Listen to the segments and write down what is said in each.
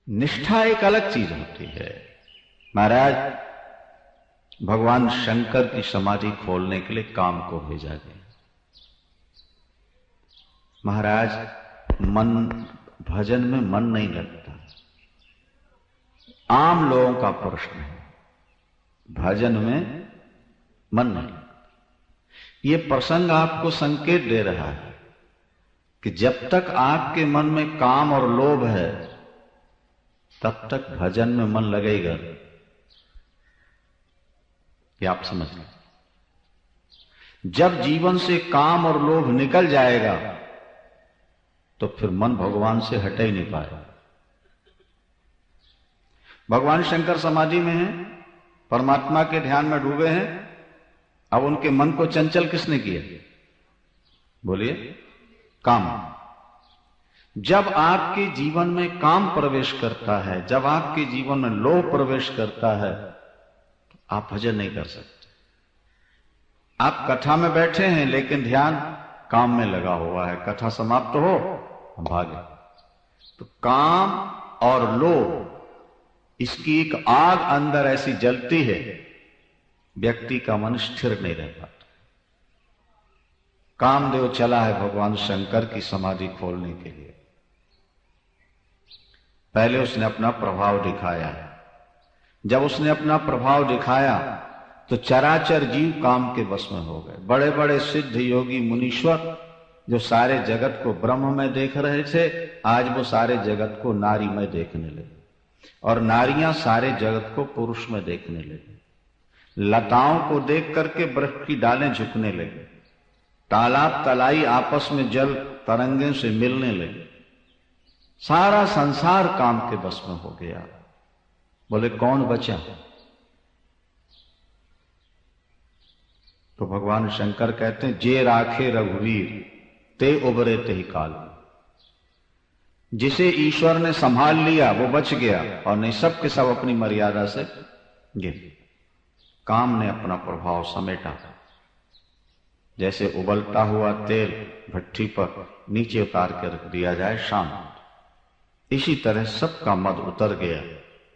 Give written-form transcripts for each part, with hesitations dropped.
निष्ठा एक अलग चीज होती है। महाराज भगवान शंकर की समाधि खोलने के लिए काम को भेजा गया। महाराज मन भजन में मन नहीं लगता। आम लोगों का प्रश्न है, भजन में मन नहीं लगता। ये प्रसंग आपको संकेत दे रहा है कि जब तक आपके मन में काम और लोभ है तब तक भजन में मन लगेगा। ये आप समझ लें। जब जीवन से काम और लोभ निकल जाएगा तो फिर मन भगवान से हट ही नहीं पाएगा। भगवान शंकर समाधि में हैं, परमात्मा के ध्यान में डूबे हैं। अब उनके मन को चंचल किसने किया? बोलिए, काम। जब आपके जीवन में काम प्रवेश करता है, जब आपके जीवन में लोभ प्रवेश करता है, तो आप भजन नहीं कर सकते। आप कथा में बैठे हैं लेकिन ध्यान काम में लगा हुआ है। कथा समाप्त हो, हम भागे। तो काम और लोभ, इसकी एक आग अंदर ऐसी जलती है, व्यक्ति का मन स्थिर नहीं रह पाता। कामदेव चला है भगवान शंकर की समाधि खोलने के लिए। पहले उसने अपना प्रभाव दिखाया। जब उसने अपना प्रभाव दिखाया तो चराचर जीव काम के वश में हो गए। बड़े बड़े सिद्ध योगी मुनीश्वर जो सारे जगत को ब्रह्म में देख रहे थे, आज वो सारे जगत को नारी में देखने लगे, और नारियां सारे जगत को पुरुष में देखने लगी। लताओं को देख करके वृक्ष की डालें झुकने लगे। तालाब तलाई आपस में जल तरंगे से मिलने लगे। सारा संसार काम के बस में हो गया। बोले कौन बचा? तो भगवान शंकर कहते हैं, जे राखे रघुवीर ते उबरे ते ही काल। जिसे ईश्वर ने संभाल लिया वो बच गया, और नहीं सब के सब अपनी मर्यादा से गिर। काम ने अपना प्रभाव समेटा। जैसे उबलता हुआ तेल भट्टी पर नीचे उतार के रख दिया जाए शांत, इसी तरह सबका मद उतर गया,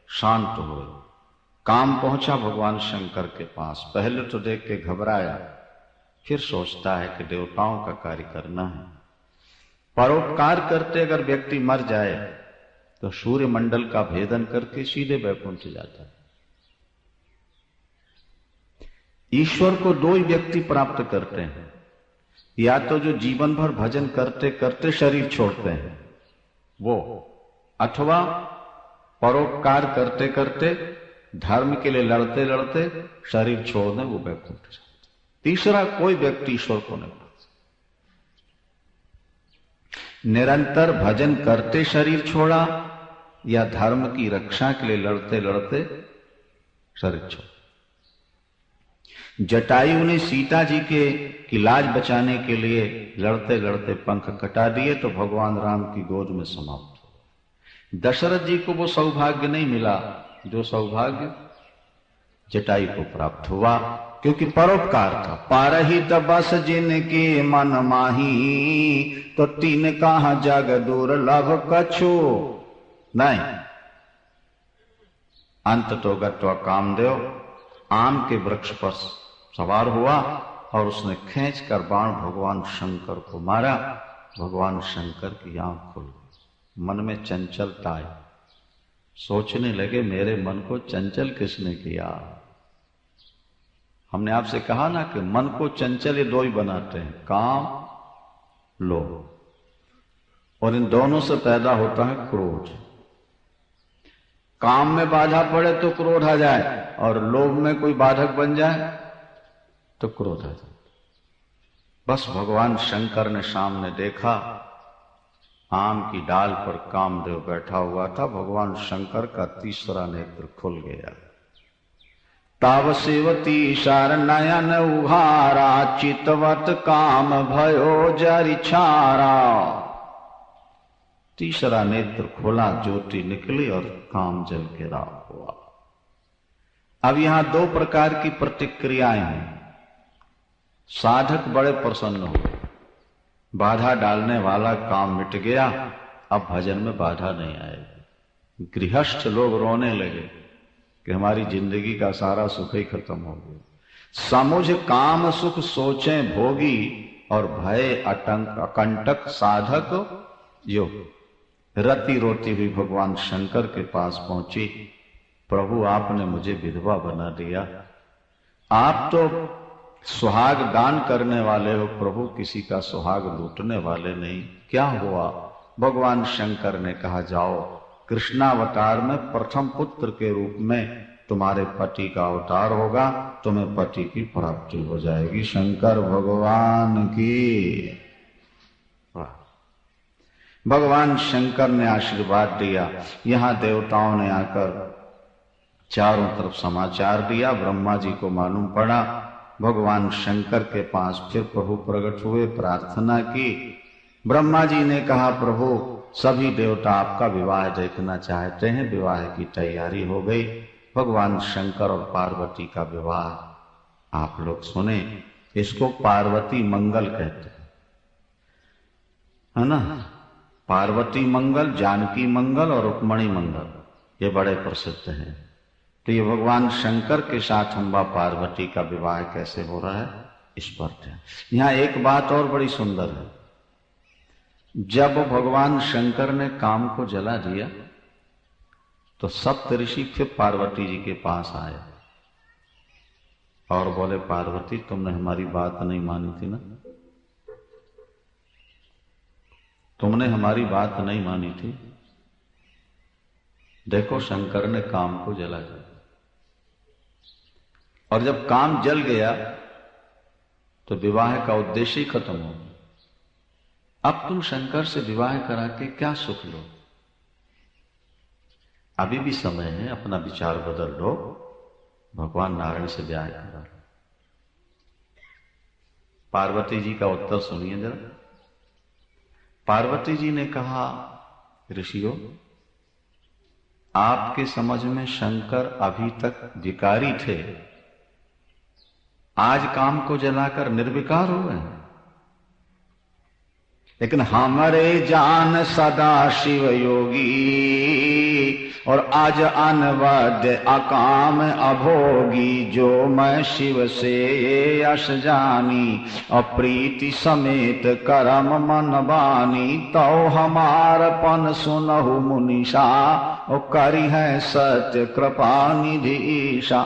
शांत हो। काम पहुंचा भगवान शंकर के पास। पहले तो देख के घबराया, फिर सोचता है कि देवताओं का कार्य करना है। परोपकार करते अगर व्यक्ति मर जाए तो सूर्य मंडल का भेदन करके सीधे वैकुंठ जाता है। ईश्वर को दो ही व्यक्ति प्राप्त करते हैं, या तो जो जीवन भर भजन करते करते शरीर छोड़ते हैं वो, अथवा परोपकार करते करते धर्म के लिए लड़ते लड़ते शरीर छोड़ दें, वो वैकुंठ जाते। तीसरा कोई व्यक्ति ईश्वर को नहीं पाता। निरंतर भजन करते शरीर छोड़ा, या धर्म की रक्षा के लिए लड़ते लड़ते शरीर छोड़ा। जटायु ने सीता जी की लाज बचाने के लिए लड़ते लड़ते पंख कटा दिए तो भगवान राम की गोद में समाप्त हो। दशरथ जी को वो सौभाग्य नहीं मिला जो सौभाग्य जटायु को प्राप्त हुआ, क्योंकि परोपकार था। पारहित बस जिनके मन माही, तो तीन कहां जग दुर्लभ कछु नहीं। अंत तो गत्वा कामदेव आम के वृक्ष पर सवार हुआ और उसने खींच कर बाण भगवान शंकर को मारा। भगवान शंकर की आंख खुल गई। मन में चंचलता आई। सोचने लगे, मेरे मन को चंचल किसने किया? हमने आपसे कहा ना कि मन को चंचल ये दो ही बनाते हैं, काम लोभ, और इन दोनों से पैदा होता है क्रोध। काम में बाधा पड़े तो क्रोध आ जाए, और लोभ में कोई बाधक बन जाए तो क्रोध आ जाए। बस भगवान शंकर ने सामने देखा, आम की डाल पर कामदेव बैठा हुआ था। भगवान शंकर का तीसरा नेत्र खुल गया। ताव सेवती सार नयन उघारा, चितवत काम भयो जरि छारा। तीसरा नेत्र खोला, ज्योति निकली और काम जल के राख हुआ। अब यहां दो प्रकार की प्रतिक्रियाएं हैं। साधक बड़े प्रसन्न हुए, बाधा डालने वाला काम मिट गया, अब भजन में बाधा नहीं आएगी। गृहस्थ लोग रोने लगे कि हमारी जिंदगी का सारा सुख ही खत्म हो गया। समुझ काम सुख सोचें भोगी और भय अकंटक साधक यो। रति रोती हुई भगवान शंकर के पास पहुंची। प्रभु आपने मुझे विधवा बना दिया, आप तो सुहाग दान करने वाले हो प्रभु, किसी का सुहाग लूटने वाले नहीं, क्या हुआ? भगवान शंकर ने कहा जाओ कृष्णावतार में प्रथम पुत्र के रूप में तुम्हारे पति का अवतार होगा, तुम्हें पति की प्राप्ति हो जाएगी। शंकर भगवान की। भगवान शंकर ने आशीर्वाद दिया। यहां देवताओं ने आकर चारों तरफ समाचार दिया। ब्रह्मा जी को मालूम पड़ा। भगवान शंकर के पास फिर प्रभु प्रकट हुए, प्रार्थना की। ब्रह्मा जी ने कहा प्रभु सभी देवता आपका विवाह देखना चाहते हैं। विवाह की तैयारी हो गई। भगवान शंकर और पार्वती का विवाह आप लोग सुने। इसको पार्वती मंगल कहते हैं, है ना? पार्वती मंगल, जानकी मंगल और रुक्मणी मंगल, ये बड़े प्रसिद्ध हैं। तो ये भगवान शंकर के साथ अम्बा पार्वती का विवाह कैसे हो रहा है, इस पर ध्यान। यहां एक बात और बड़ी सुंदर है। जब भगवान शंकर ने काम को जला दिया तो सप्त ऋषि फिर पार्वती जी के पास आए और बोले पार्वती तुमने हमारी बात नहीं मानी थी ना, तुमने हमारी बात नहीं मानी थी, देखो शंकर ने काम को जला दिया। और जब काम जल गया तो विवाह का उद्देश्य ही खत्म हो गया। अब तुम शंकर से विवाह करा के क्या सुख लो? अभी भी समय है, अपना विचार बदल लो, भगवान नारायण से ब्याह करा लो। पार्वती जी का उत्तर सुनिए जरा। पार्वती जी ने कहा ऋषियों, आपके समझ में शंकर अभी तक विकारी थे, आज काम को जलाकर निर्विकार हो गए। लेकिन हमारे जान सदा शिव योगी और आज अनवद्य अकाम अभोगी, जो मैं शिव से यश जानी और प्रीति समेत करम मन बानी, तो हमार पन सुनहु मुनिषा और करी है सत्य कृपा निधि ईशा।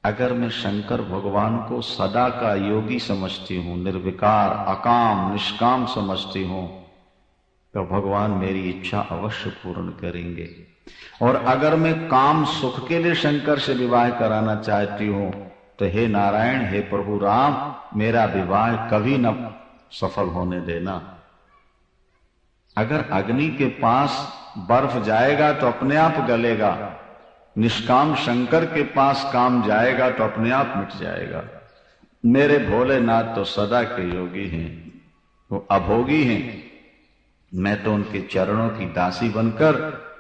अगर मैं शंकर भगवान को सदा का योगी समझती हूं, निर्विकार अकाम निष्काम समझती हूं, तो भगवान मेरी इच्छा अवश्य पूर्ण करेंगे। और अगर मैं काम सुख के लिए शंकर से विवाह कराना चाहती हूं तो हे नारायण, हे प्रभु राम, मेरा विवाह कभी न सफल होने देना। अगर अग्नि के पास बर्फ जाएगा तो अपने आप गलेगा, निष्काम शंकर के पास काम जाएगा तो अपने आप मिट जाएगा। मेरे भोलेनाथ तो सदा के योगी हैं, वो अभोगी हैं। मैं तो उनके चरणों की दासी बनकर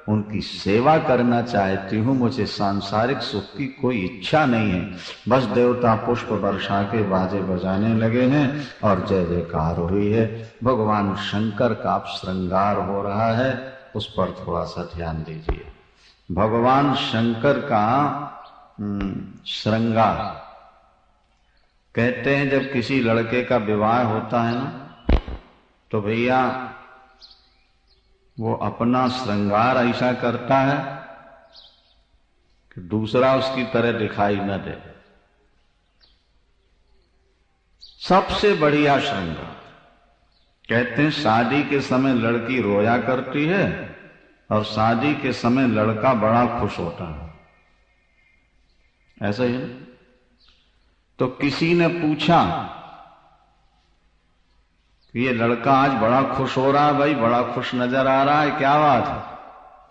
उनकी सेवा करना चाहती हूं। मुझे सांसारिक सुख की कोई इच्छा नहीं है। बस देवता पुष्प वर्षा के बाजे बजाने लगे हैं और जय जयकार हुई है। भगवान शंकर का श्रृंगार हो रहा है, उस पर थोड़ा सा ध्यान दीजिए। भगवान शंकर का श्रृंगार कहते हैं, जब किसी लड़के का विवाह होता है ना, तो भैया वो अपना श्रृंगार ऐसा करता है कि दूसरा उसकी तरह दिखाई न दे। सबसे बढ़िया श्रृंगार कहते हैं, शादी के समय लड़की रोया करती है और शादी के समय लड़का बड़ा खुश होता है, ऐसा ही। तो किसी ने पूछा कि ये लड़का आज बड़ा खुश हो रहा है, भाई बड़ा खुश नजर आ रहा है, क्या बात है?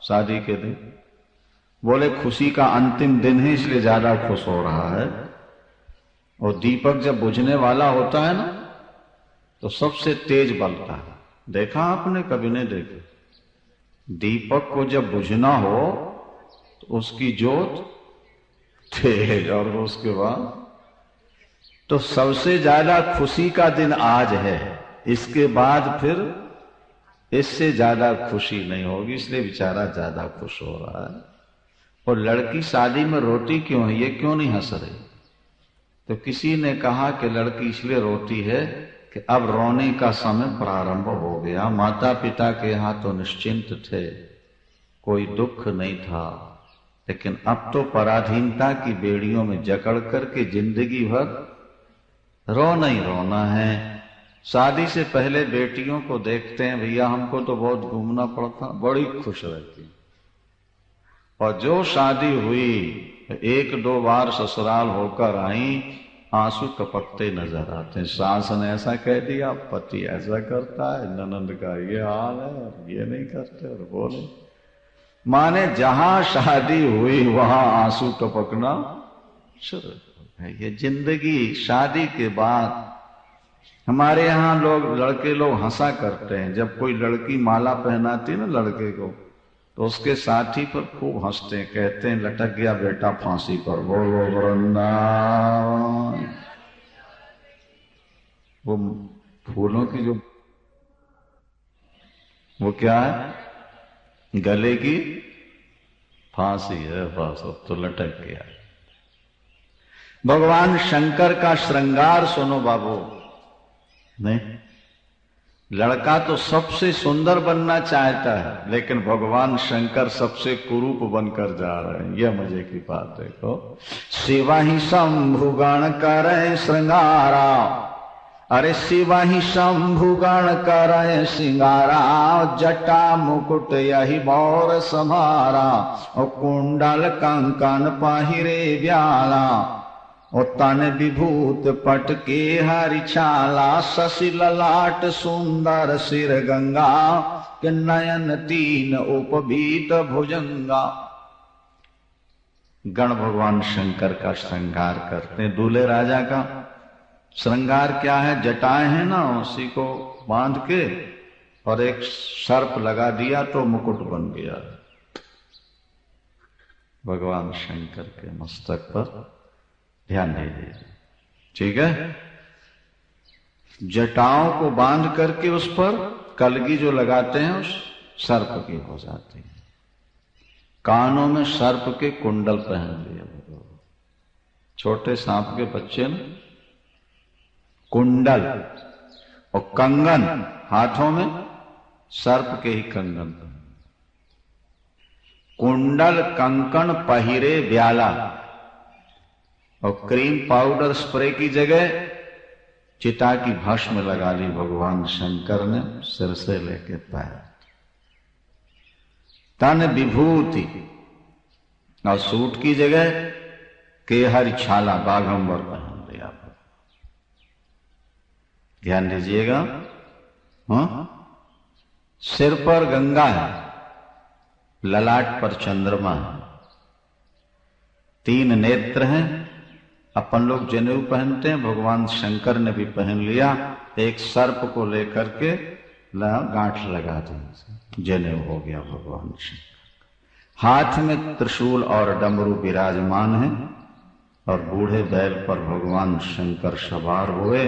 शादी के दिन बोले खुशी का अंतिम दिन है इसलिए ज्यादा खुश हो रहा है। और दीपक जब बुझने वाला होता है ना तो सबसे तेज बलता है। देखा आपने? कभी नहीं देखे। दीपक को जब बुझना हो तो उसकी जोत तेज, और उसके बाद तो सबसे ज्यादा खुशी का दिन आज है, इसके बाद फिर इससे ज्यादा खुशी नहीं होगी, इसलिए बेचारा ज्यादा खुश हो रहा है। और लड़की शादी में रोती क्यों है, ये क्यों नहीं हंस रही? तो किसी ने कहा कि लड़की इसलिए रोती है कि अब रोने का समय प्रारंभ हो गया। माता पिता के यहाँ तो निश्चिंत थे, कोई दुख नहीं था, लेकिन अब तो पराधीनता की बेड़ियों में जकड़ करके जिंदगी भर रोना ही रोना है। शादी से पहले बेटियों को देखते हैं, भैया हमको तो बहुत घूमना पड़ता, बड़ी खुश रहती। और जो शादी हुई, एक दो बार ससुराल होकर आई, आंसू टपकते नजर आते हैं। सास ने ऐसा कह दिया, पति ऐसा करता है, ननंद का ये हाल है, और ये नहीं करते, और बोले माने जहां शादी हुई वहां आंसू टपकना शुरू है। ये जिंदगी। शादी के बाद हमारे यहाँ लड़के लोग हंसा करते हैं। जब कोई लड़की माला पहनाती है ना लड़के को, तो उसके साथी पर खूब हंसते हैं, कहते हैं लटक गया बेटा फांसी पर, बोलो वृंदावन। वो फूलों की जो वो क्या है, गले की फांसी है, बस अब तो लटक गया। भगवान शंकर का श्रृंगार सुनो बाबू। नहीं, लड़का तो सबसे सुंदर बनना चाहता है, लेकिन भगवान शंकर सबसे कुरूप बनकर जा रहे हैं। यह मजे की बात देखो। शिवा ही शंभु गण करे श्रृंगारा, अरे शिवा ही शंभु गण करे श्रृंगारा, जटा मुकुट यही मोर समारा, और कुंडल कंकन पहिरे ब्याला, और तन विभूत पट के हरि छाला, शशि ललाट सुंदर सिर गंगा, के नयन तीन उपबीत भुजंगा। गण भगवान शंकर का श्रृंगार करते हैं। दूल्हे राजा का श्रृंगार क्या है, जटाएं हैं ना, उसी को बांध के और एक सर्प लगा दिया तो मुकुट बन गया। भगवान शंकर के मस्तक पर ध्यान दीजिए, ठीक है। जटाओं को बांध करके उस पर कलगी जो लगाते हैं उस सर्प की हो जाती है। कानों में सर्प के कुंडल पहन लिए। छोटे सांप के बच्चे ने कुंडल, और कंगन हाथों में सर्प के ही कंगन। कुंडल कंकण पहिरे ब्याला, और क्रीम पाउडर स्प्रे की जगह चिता की भस्म लगा ली भगवान शंकर ने, सिर से लेके पैर। तन विभूति, और सूट की जगह केहर छाला बाघंबर पहन लिया। ध्यान दीजिएगा। सिर पर गंगा है, ललाट पर चंद्रमा है, तीन नेत्र हैं। अपन लोग जनेऊ पहनते हैं, भगवान शंकर ने भी पहन लिया। एक सर्प को लेकर के गांठ लगा दी, जनेऊ हो गया भगवान शंकर। हाथ में त्रिशूल और डमरू विराजमान है, और बूढ़े बैल पर भगवान शंकर सवार हुए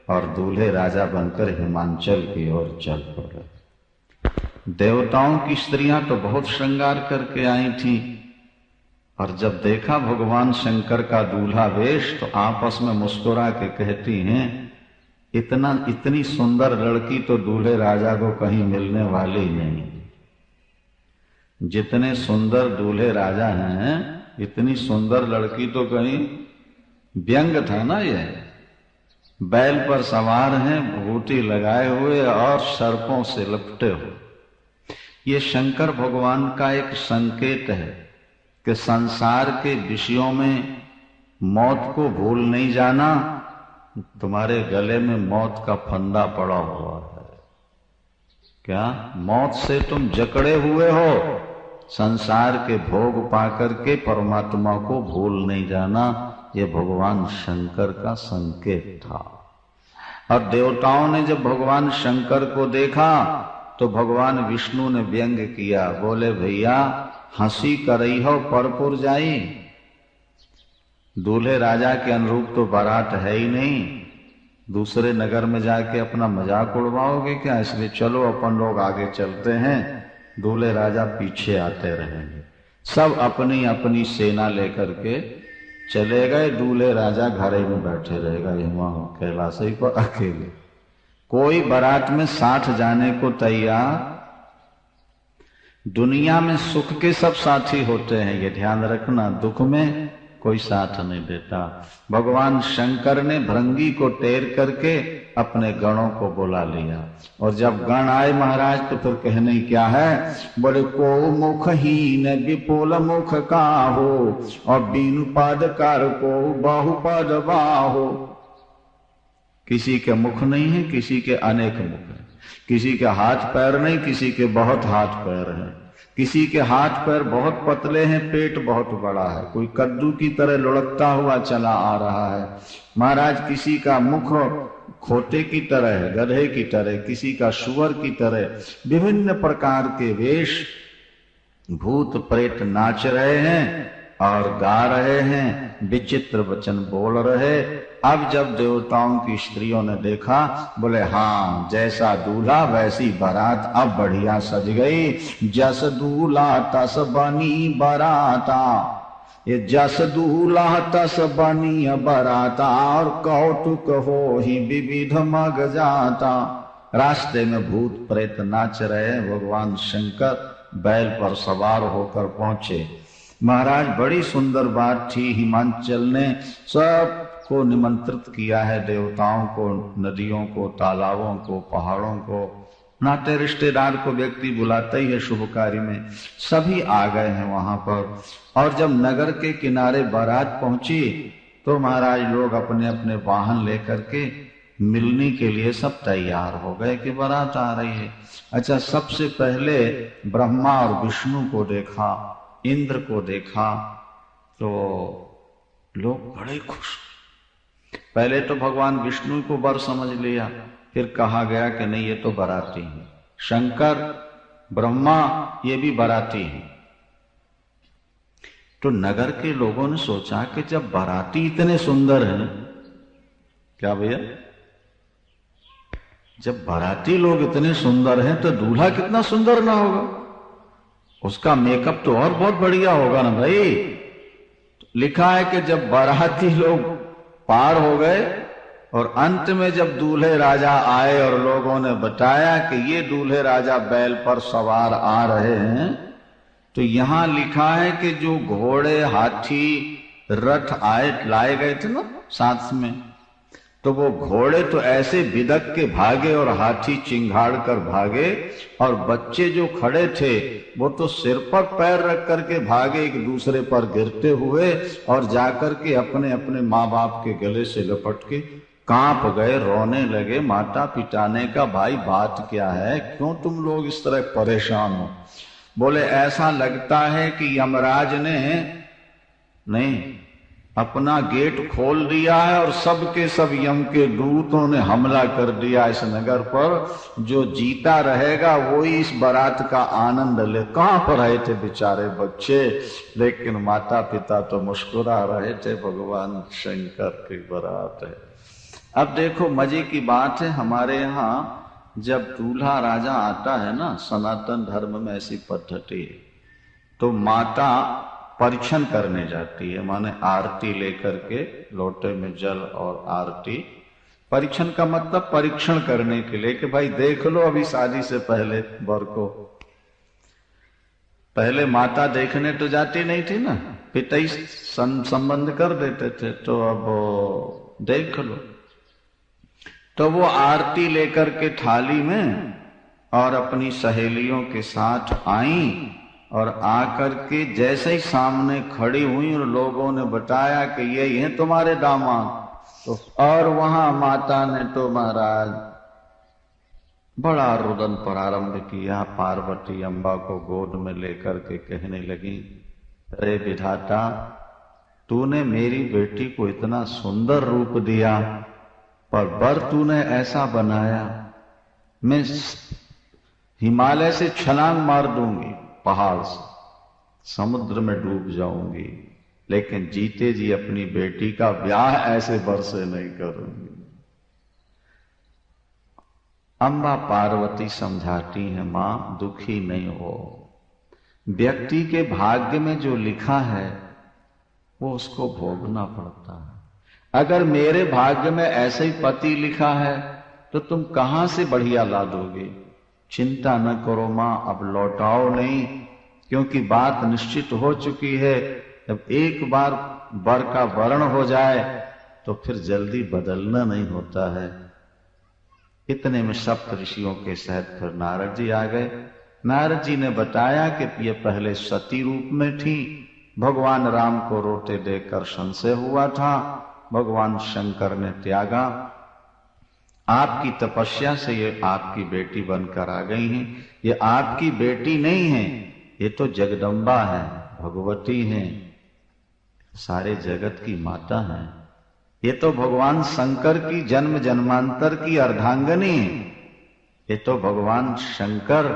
और दूल्हे राजा बनकर हिमांचल की ओर चल पड़े। देवताओं की स्त्रियां तो बहुत श्रृंगार करके आई थी, और जब देखा भगवान शंकर का दूल्हा वेश तो आपस में मुस्कुरा के कहती हैं, इतनी सुंदर लड़की तो दूल्हे राजा को कहीं मिलने वाली नहीं। जितने सुंदर दूल्हे राजा हैं, इतनी सुंदर लड़की तो कहीं, व्यंग था ना ये। बैल पर सवार हैं, भूति लगाए हुए और सर्पों से लपटे हुए। ये शंकर भगवान का एक संकेत है कि संसार के विषयों में मौत को भूल नहीं जाना। तुम्हारे गले में मौत का फंदा पड़ा हुआ है क्या? मौत से तुम जकड़े हुए हो। संसार के भोग पाकर के परमात्मा को भूल नहीं जाना, ये भगवान शंकर का संकेत था। और देवताओं ने जब भगवान शंकर को देखा तो भगवान विष्णु ने व्यंग किया, बोले भैया हंसी करई हो परपुर जाई। दूल्हे राजा के अनुरूप तो बारात है ही नहीं, दूसरे नगर में जाके अपना मजाक उड़वाओगे क्या? इसलिए चलो अपन लोग आगे चलते हैं, दूल्हे राजा पीछे आते रहेंगे। सब अपनी अपनी सेना लेकर के चले गए। दूल्हे राजा घरे में बैठे रहेगा वहां कैलाशी पर अकेले। कोई बारात में साथ जाने को तैयार। दुनिया में सुख के सब साथी होते हैं, ये ध्यान रखना, दुख में कोई साथ नहीं देता। भगवान शंकर ने भृंगी को टेर करके अपने गणों को बुला लिया, और जब गण आए महाराज तो फिर कहने क्या है, बोले को मुखहीन विपुल मुख का हो, और बीनु पद कर को बहुपद बाहो। किसी के मुख नहीं है, किसी के अनेक मुख है, किसी के हाथ पैर नहीं, किसी के बहुत हाथ पैर हैं, किसी के हाथ पैर बहुत पतले हैं, पेट बहुत बड़ा है, कोई कद्दू की तरह लुढ़कता हुआ चला आ रहा है। महाराज किसी का मुख खोटे की तरह है, गधे की तरह, किसी का शुअर की तरह। विभिन्न प्रकार के वेश, भूत प्रेत नाच रहे हैं और गा रहे हैं, विचित्र वचन बोल रहे। अब जब देवताओं की स्त्रियों ने देखा, बोले हाँ, जैसा दूल्हा वैसी बारात, अब बढ़िया सज गई। जस दूल्हा तस बनी बाराता, ये जस दूल्हा तस बनी बाराता, और कौतुक हो ही विविध मग जाता। रास्ते में भूत प्रेत नाच रहे। भगवान शंकर बैल पर सवार होकर पहुंचे। महाराज बड़ी सुंदर बात थी, हिमांचल ने सबको निमंत्रित किया है, देवताओं को, नदियों को, तालाबों को, पहाड़ों को, नाते रिश्तेदार को व्यक्ति बुलाता ही है शुभ कार्य में। सभी आ गए हैं वहां पर। और जब नगर के किनारे बारात पहुंची तो महाराज लोग अपने अपने वाहन लेकर के मिलने के लिए सब तैयार हो गए कि बारात आ रही है। अच्छा, सबसे पहले ब्रह्मा और विष्णु को देखा, इंद्र को देखा, तो लोग बड़े खुश। पहले तो भगवान विष्णु को वर समझ लिया, फिर कहा गया कि नहीं ये तो बाराती हैं, शंकर ब्रह्मा ये भी बाराती हैं। तो नगर के लोगों ने सोचा कि जब बाराती इतने सुंदर हैं, क्या भैया, जब बाराती लोग इतने सुंदर हैं तो दूल्हा कितना सुंदर ना होगा, उसका मेकअप तो और बहुत बढ़िया होगा ना भाई। लिखा है कि जब बाराती लोग पार हो गए और अंत में जब दूल्हे राजा आए और लोगों ने बताया कि ये दूल्हे राजा बैल पर सवार आ रहे हैं, तो यहां लिखा है कि जो घोड़े हाथी रथ लाए गए थे ना साथ में, तो वो घोड़े तो ऐसे बिदक के भागे और हाथी चिंगाड़ कर भागे, और बच्चे जो खड़े थे वो तो सिर पर पैर रख करके भागे एक दूसरे पर गिरते हुए, और जाकर के अपने अपने माँ बाप के गले से लपट के कांप गए, रोने लगे। माता पिता ने कहा भाई बात क्या है, क्यों तुम लोग इस तरह परेशान हो? बोले ऐसा लगता है कि यमराज ने नहीं अपना गेट खोल दिया है और सब के सब यम के दूतों ने हमला कर दिया इस नगर पर। जो जीता रहेगा वही इस बारात का आनंद ले। कहां पर आए थे बेचारे बच्चे, लेकिन माता पिता तो मुस्कुरा रहे थे, भगवान शंकर की बारात है। अब देखो मजे की बात है, हमारे यहाँ जब दूल्हा राजा आता है ना, सनातन धर्म में ऐसी पद्धति है, तो माता परीक्षण करने जाती है, माने आरती लेकर के लोटे में जल और आरती। परीक्षण का मतलब परीक्षण करने के लिए कि भाई देख लो अभी शादी से पहले वर को। पहले माता देखने तो जाती नहीं थी ना, पिता ही संबंध कर देते थे, तो अब देख लो। तो वो आरती लेकर के थाली में और अपनी सहेलियों के साथ आई, और आकर के जैसे ही सामने खड़ी हुई और लोगों ने बताया कि ये हैं तुम्हारे दामाद, तो और वहां माता ने तो महाराज बड़ा रुदन प्रारंभ किया। पार्वती अम्बा को गोद में लेकर के कहने लगी, अरे विधाता, तूने मेरी बेटी को इतना सुंदर रूप दिया, पर वर तूने ऐसा बनाया, मैं हिमालय से छलांग मार दूंगी, पहाड़ से समुद्र में डूब जाऊंगी, लेकिन जीते जी अपनी बेटी का ब्याह ऐसे वर से नहीं करूंगी। बोले ऐसा लगता है कि यमराज ने अपना गेट खोल दिया है और सब के सब यम के दूतों ने हमला कर दिया इस नगर पर। जो जीता रहेगा वही इस बारात का आनंद ले। कहां पर आए थे बेचारे बच्चे, लेकिन माता पिता तो मुस्कुरा रहे थे, भगवान शंकर की बारात है। अब देखो मजे की बात है, हमारे यहाँ जब दूल्हा राजा आता है ना, सनातन धर्म में ऐसी पद्धति है, तो माता अम्बा पार्वती समझाती है, मां दुखी नहीं हो। व्यक्ति के भाग्य में जो लिखा है वो उसको भोगना पड़ता है। अगर मेरे भाग्य में ऐसे ही पति लिखा है तो तुम कहां से बढ़िया ला दोगे। चिंता न करो मां, अब लौटाओ नहीं, क्योंकि बात निश्चित हो चुकी है। जब एक बार वर का वर्ण हो जाए तो फिर जल्दी बदलना नहीं होता है। इतने में सप्त ऋषियों के सहित फिर नारद जी आ गए। नारद जी ने बताया कि ये पहले सती रूप में थी, भगवान राम को रोते देखकर संशय हुआ था, भगवान शंकर ने त्यागा, आपकी तपस्या से ये आपकी बेटी बनकर आ गई हैं। ये आपकी बेटी नहीं है, ये तो जगदम्बा है, भगवती है, सारे जगत की माता है। ये तो भगवान शंकर की जन्म जन्मांतर की अर्धांगनी है। ये तो भगवान शंकर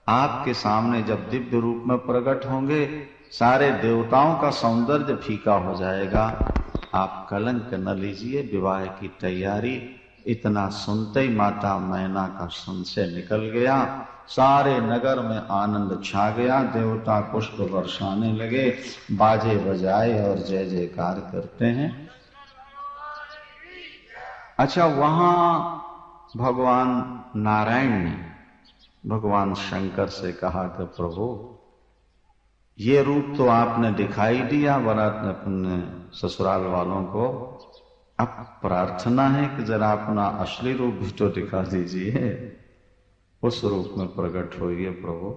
आपके सामने जब दिव्य रूप में प्रकट होंगे, सारे देवताओं का सौंदर्य फीका हो जाएगा। आप कलंक न लीजिए, विवाह की तैयारी। इतना सुनते ही माता मैना का संशय निकल गया। सारे नगर में आनंद छा गया, देवता पुष्प बरसाने लगे, बाजे बजाए और जय जयकार करते हैं। अच्छा, वहां भगवान नारायण ने भगवान शंकर से कहा कि प्रभु, ये रूप तो आपने दिखाई दिया बारात ने अपने ससुराल वालों को, अब प्रार्थना है कि जरा अपना असली रूप भी तो दिखा दीजिए, उस रूप में प्रकट होइए प्रभु,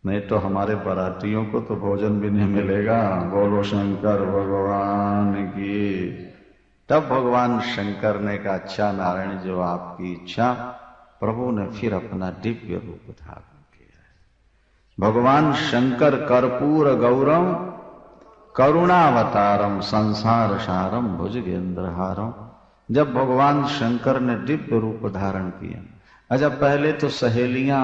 नहीं तो हमारे बारातियों को तो भोजन भी नहीं मिलेगा। बोलो शंकर भगवान की। तब भगवान शंकर ने कहा, अच्छा नारायण, जो आपकी इच्छा। प्रभु ने फिर अपना दिव्य रूप धारण किया है। भगवान शंकर कर्पूर गौरम करुणावतारम संसार सारम भुजगेंद्रहारम। जब भगवान शंकर ने दिव्य रूप धारण किया, अच्छा पहले तो सहेलियां,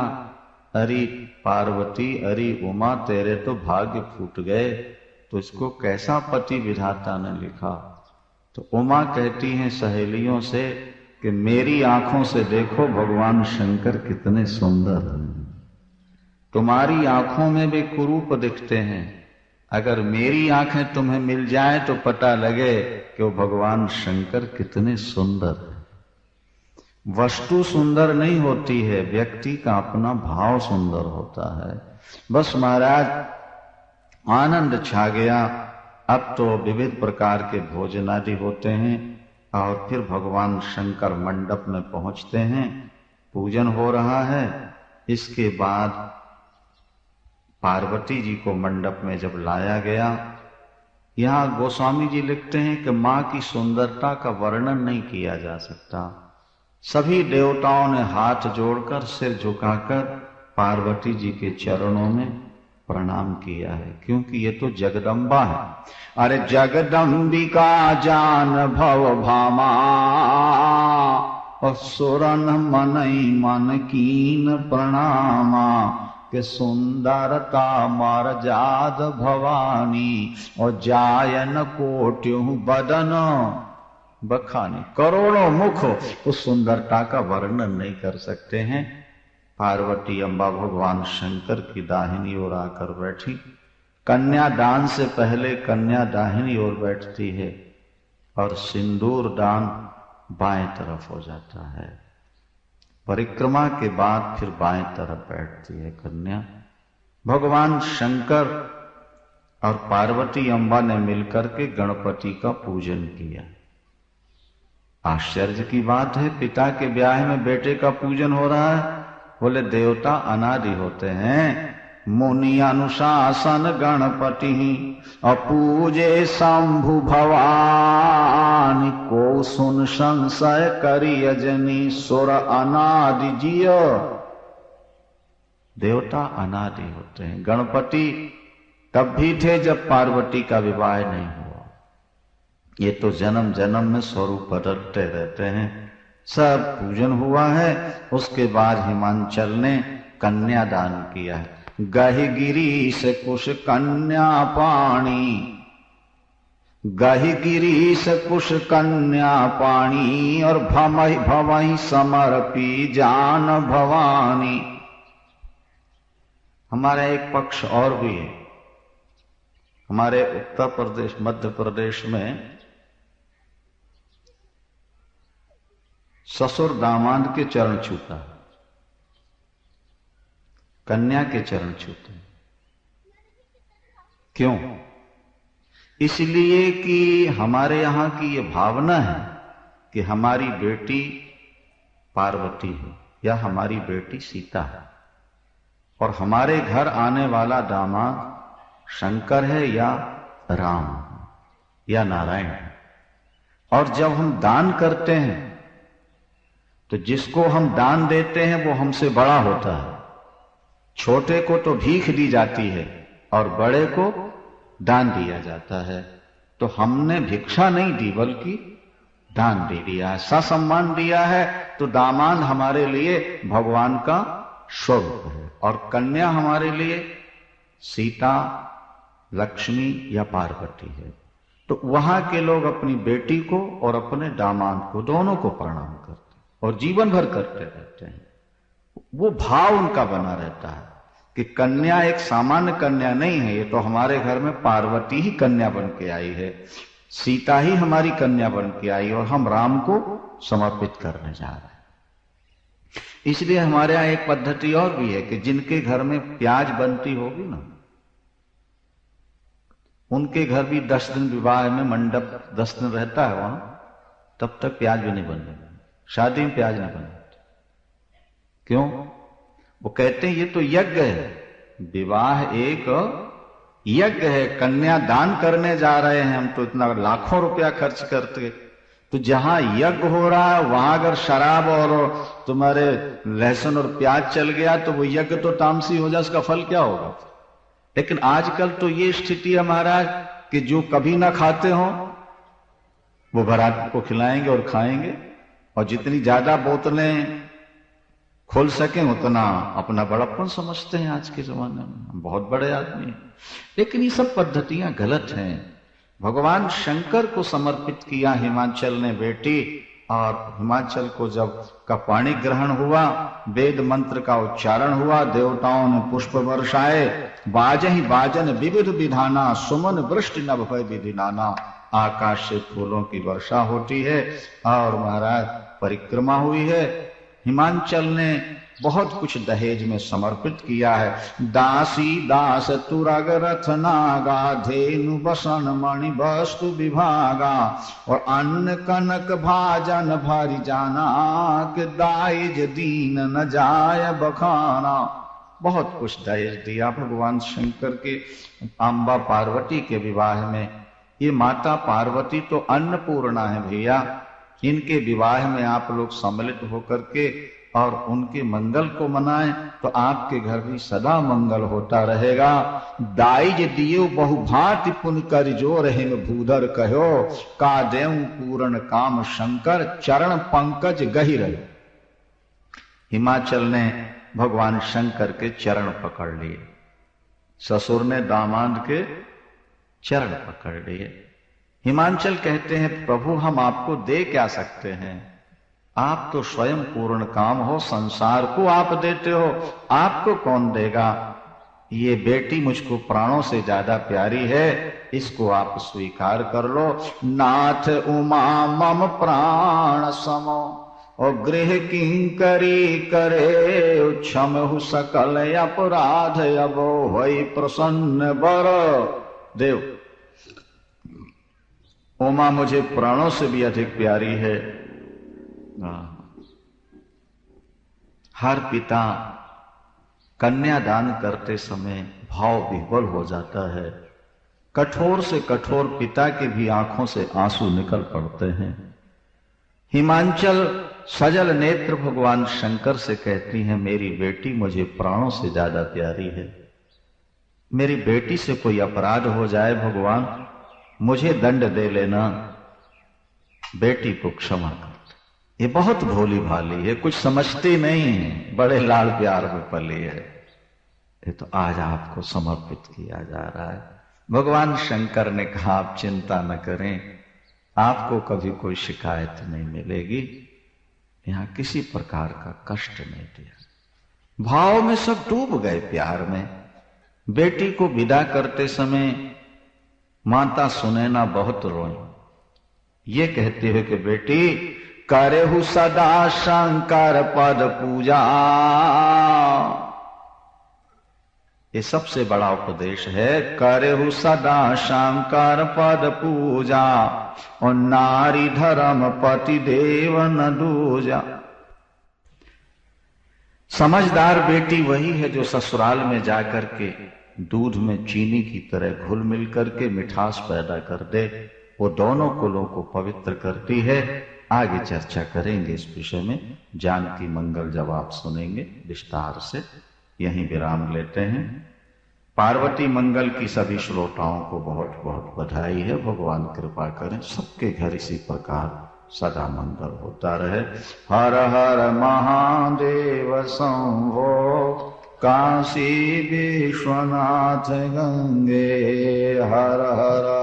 अरे पार्वती, अरे उमा, तेरे तो भाग्य फूट गए, तो इसको कैसा पति विधाता ने लिखा। तो उमा कहती हैं सहेलियों से कि मेरी आंखों से देखो भगवान शंकर कितने सुंदर हैं, तुम्हारी आंखों में भी कुरूप दिखते हैं। अगर मेरी आंखें तुम्हें मिल जाए तो पता लगे कि वो भगवान शंकर कितने सुंदर हैं। वस्तु सुंदर नहीं होती है, व्यक्ति का अपना भाव सुंदर होता है। बस महाराज आनंद छा गया। अब तो विविध प्रकार के भोजन आदि होते हैं और फिर भगवान शंकर मंडप में पहुंचते हैं, पूजन हो रहा है। इसके बाद पार्वती जी को मंडप में जब लाया गया, यहां गोस्वामी जी लिखते हैं कि मां की सुंदरता का वर्णन नहीं किया जा सकता। सभी देवताओं ने हाथ जोड़कर, सिर झुकाकर पार्वती जी के चरणों में प्रणाम किया है, क्योंकि ये तो जगदम्बा है। अरे जगदम्बिका जान भव भामा, और सुरन मनई मन कीन प्रणामा, के सुंदरता मर्याद भवानी, और जायन कोट्यु बदन बखानी। करोड़ों मुख उस सुंदरता का वर्णन नहीं कर सकते हैं। पार्वती अम्बा भगवान शंकर की दाहिनी ओर आकर बैठी। कन्यादान से पहले कन्या दाहिनी ओर बैठती है और सिंदूर दान बाएं तरफ हो जाता है। परिक्रमा के बाद फिर बाएं तरफ बैठती है कन्या। भगवान शंकर और पार्वती अम्बा ने मिलकर के गणपति का पूजन किया। आश्चर्य की बात है, पिता के ब्याह में बेटे का पूजन हो रहा है। बोले देवता अनादि होते हैं। मुनि अनुशासन गणपति अपूजे शंभु भवानी, को सुन संशय करी अजनी, सुर अनादि जिय। देवता अनादि होते हैं। गणपति तब भी थे जब पार्वती का विवाह नहीं हुआ। ये तो जन्म जन्म में स्वरूप बदलते रहते हैं। सब पूजन हुआ है। उसके बाद हिमांचल ने कन्यादान किया है। गहि गिरी से कुश कन्या पाणी, गाही गिरीश कुश कन्या पाणी और भवई समर्पी जान भवानी। हमारा एक पक्ष और भी है। हमारे उत्तर प्रदेश मध्य प्रदेश में ससुर दामाद के चरण छूता है, कन्या के चरण छूते हैं। क्यों? इसलिए कि हमारे यहां की ये भावना है कि हमारी बेटी पार्वती है या हमारी बेटी सीता है, और हमारे घर आने वाला दामाद शंकर है या राम या नारायण है। और जब हम दान करते हैं तो जिसको हम दान देते हैं वो हमसे बड़ा होता है। छोटे को तो भीख दी जाती है और बड़े को दान दिया जाता है। तो हमने भिक्षा नहीं दी बल्कि दान दे दिया है, ससम्मान दिया है। तो दामाद हमारे लिए भगवान का स्वरूप है और कन्या हमारे लिए सीता, लक्ष्मी या पार्वती है। तो वहां के लोग अपनी बेटी को और अपने दामाद को दोनों को प्रणाम करते हैं और जीवन भर करते रहते हैं। वो भाव उनका बना रहता है कि कन्या एक सामान्य कन्या नहीं है, ये तो हमारे घर में पार्वती ही कन्या बन के आई है, सीता ही हमारी कन्या बन के आई और हम राम को समर्पित करने जा रहे हैं। इसलिए हमारे यहां एक पद्धति और भी है कि जिनके घर में प्याज बनती होगी ना, उनके घर भी 10 दिन विवाह में मंडप 10 दिन रहता है वहां, तब तक प्याज भी नहीं बनेगा। शादी में प्याज नहीं बने। क्यों? वो कहते हैं ये तो यज्ञ है, विवाह एक यज्ञ है, कन्या दान करने जा रहे हैं हम, तो इतना लाखों रुपया खर्च करते। तो जहां यज्ञ हो रहा है वहां अगर शराब और तुम्हारे लहसुन और प्याज चल गया तो वो यज्ञ तो तामसी हो जाए, उसका फल क्या होगा? लेकिन आजकल तो ये स्थिति है महाराज कि जो कभी ना खाते हो वो बारात को खिलाएंगे और खाएंगे, और जितनी ज्यादा बोतलें खोल सकें उतना अपना बड़प्पन समझते हैं। आज के जमाने में बहुत बड़े आदमी हैं, लेकिन ये सब पद्धतियां गलत हैं। भगवान शंकर को समर्पित किया हिमाचल ने बेटी, और हिमाचल को जब का पाणी ग्रहण हुआ, वेद मंत्र का उच्चारण हुआ, देवताओं ने पुष्प वर्षाए, बाजहि बाजन विविध विधाना, सुमन वृष्टि नभ भय विधि नाना। आकाश से फूलों की वर्षा होती है और महाराज परिक्रमा हुई है। हिमाचल ने बहुत कुछ दहेज में समर्पित किया है। दासी दास तुरग रथ नागा, धेनु बसन मणि वस्तु विभागा, और अन्न कनक भाजन भारी जाना, कि दाइज दीन न जाय बखाना। बहुत कुछ दहेज दिया भगवान शंकर के अम्बा पार्वती के विवाह में। ये माता पार्वती तो अन्नपूर्णा है भैया, इनके विवाह में आप लोग सम्मिलित होकर के और उनके मंगल को मनाएं तो आपके घर भी सदा मंगल होता रहेगा। दाइज दियो बहुभांति पुन कर जो रहे भूधर कहो, का देव पूर्ण काम शंकर चरण पंकज गही रहे। हिमाचल ने भगवान शंकर के चरण पकड़ लिए, ससुर ने दामाद के चरण पकड़ लिए। हिमाचल कहते हैं प्रभु हम आपको दे क्या सकते हैं, आप तो स्वयं पूर्ण काम हो, संसार को आप देते हो, आपको कौन देगा। ये बेटी मुझको प्राणों से ज्यादा प्यारी है, इसको आप स्वीकार कर लो। नाथ उमा मम प्राण समो, और गृह किंकरी करे, क्षमहु सकल अपराध अबो वही प्रसन्न बर देव। उमा मुझे प्राणों से भी अधिक प्यारी है। हर पिता कन्यादान करते समय भाव विह्वल हो जाता है। कठोर से कठोर पिता के भी आंखों से आंसू निकल पड़ते हैं। हिमाचल सजल नेत्र भगवान शंकर से कहती हैं मेरी बेटी मुझे प्राणों से ज्यादा प्यारी है, मेरी बेटी से कोई अपराध हो जाए भगवान मुझे दंड दे लेना, बेटी को क्षमा कर। ये बहुत भोली भाली है, कुछ समझती नहीं है, बड़े लाड़ प्यार में पली है। ये तो आज आपको समर्पित किया जा रहा है। भगवान शंकर ने कहा आप चिंता न करें, आपको कभी कोई शिकायत नहीं मिलेगी, यहां किसी प्रकार का कष्ट नहीं दिया। भाव में सब डूब गए, प्यार में। बेटी को विदा करते समय माता सुनैना बहुत रोई, ये कहते हुए कि बेटी करेहु सदा शंकर पद पूजा। ये सबसे बड़ा उपदेश है, करेहु सदा शंकर पद पूजा और नारी धर्म पति देव न दूजा। समझदार बेटी वही है जो ससुराल में जाकर के दूध में चीनी की तरह घुल मिल करके मिठास पैदा कर दे, वो दोनों कुलों को पवित्र करती है। आगे चर्चा करेंगे इस विषय में, जानकी मंगल जब आप सुनेंगे विस्तार से। यहीं विराम लेते हैं। पार्वती मंगल की सभी श्रोताओं को बहुत बहुत बधाई है। भगवान कृपा करें सबके घर इसी प्रकार सदा मंगल होता रहे। हर हर महादेव शंभो काशी विश्वनाथ गंगे। हर हर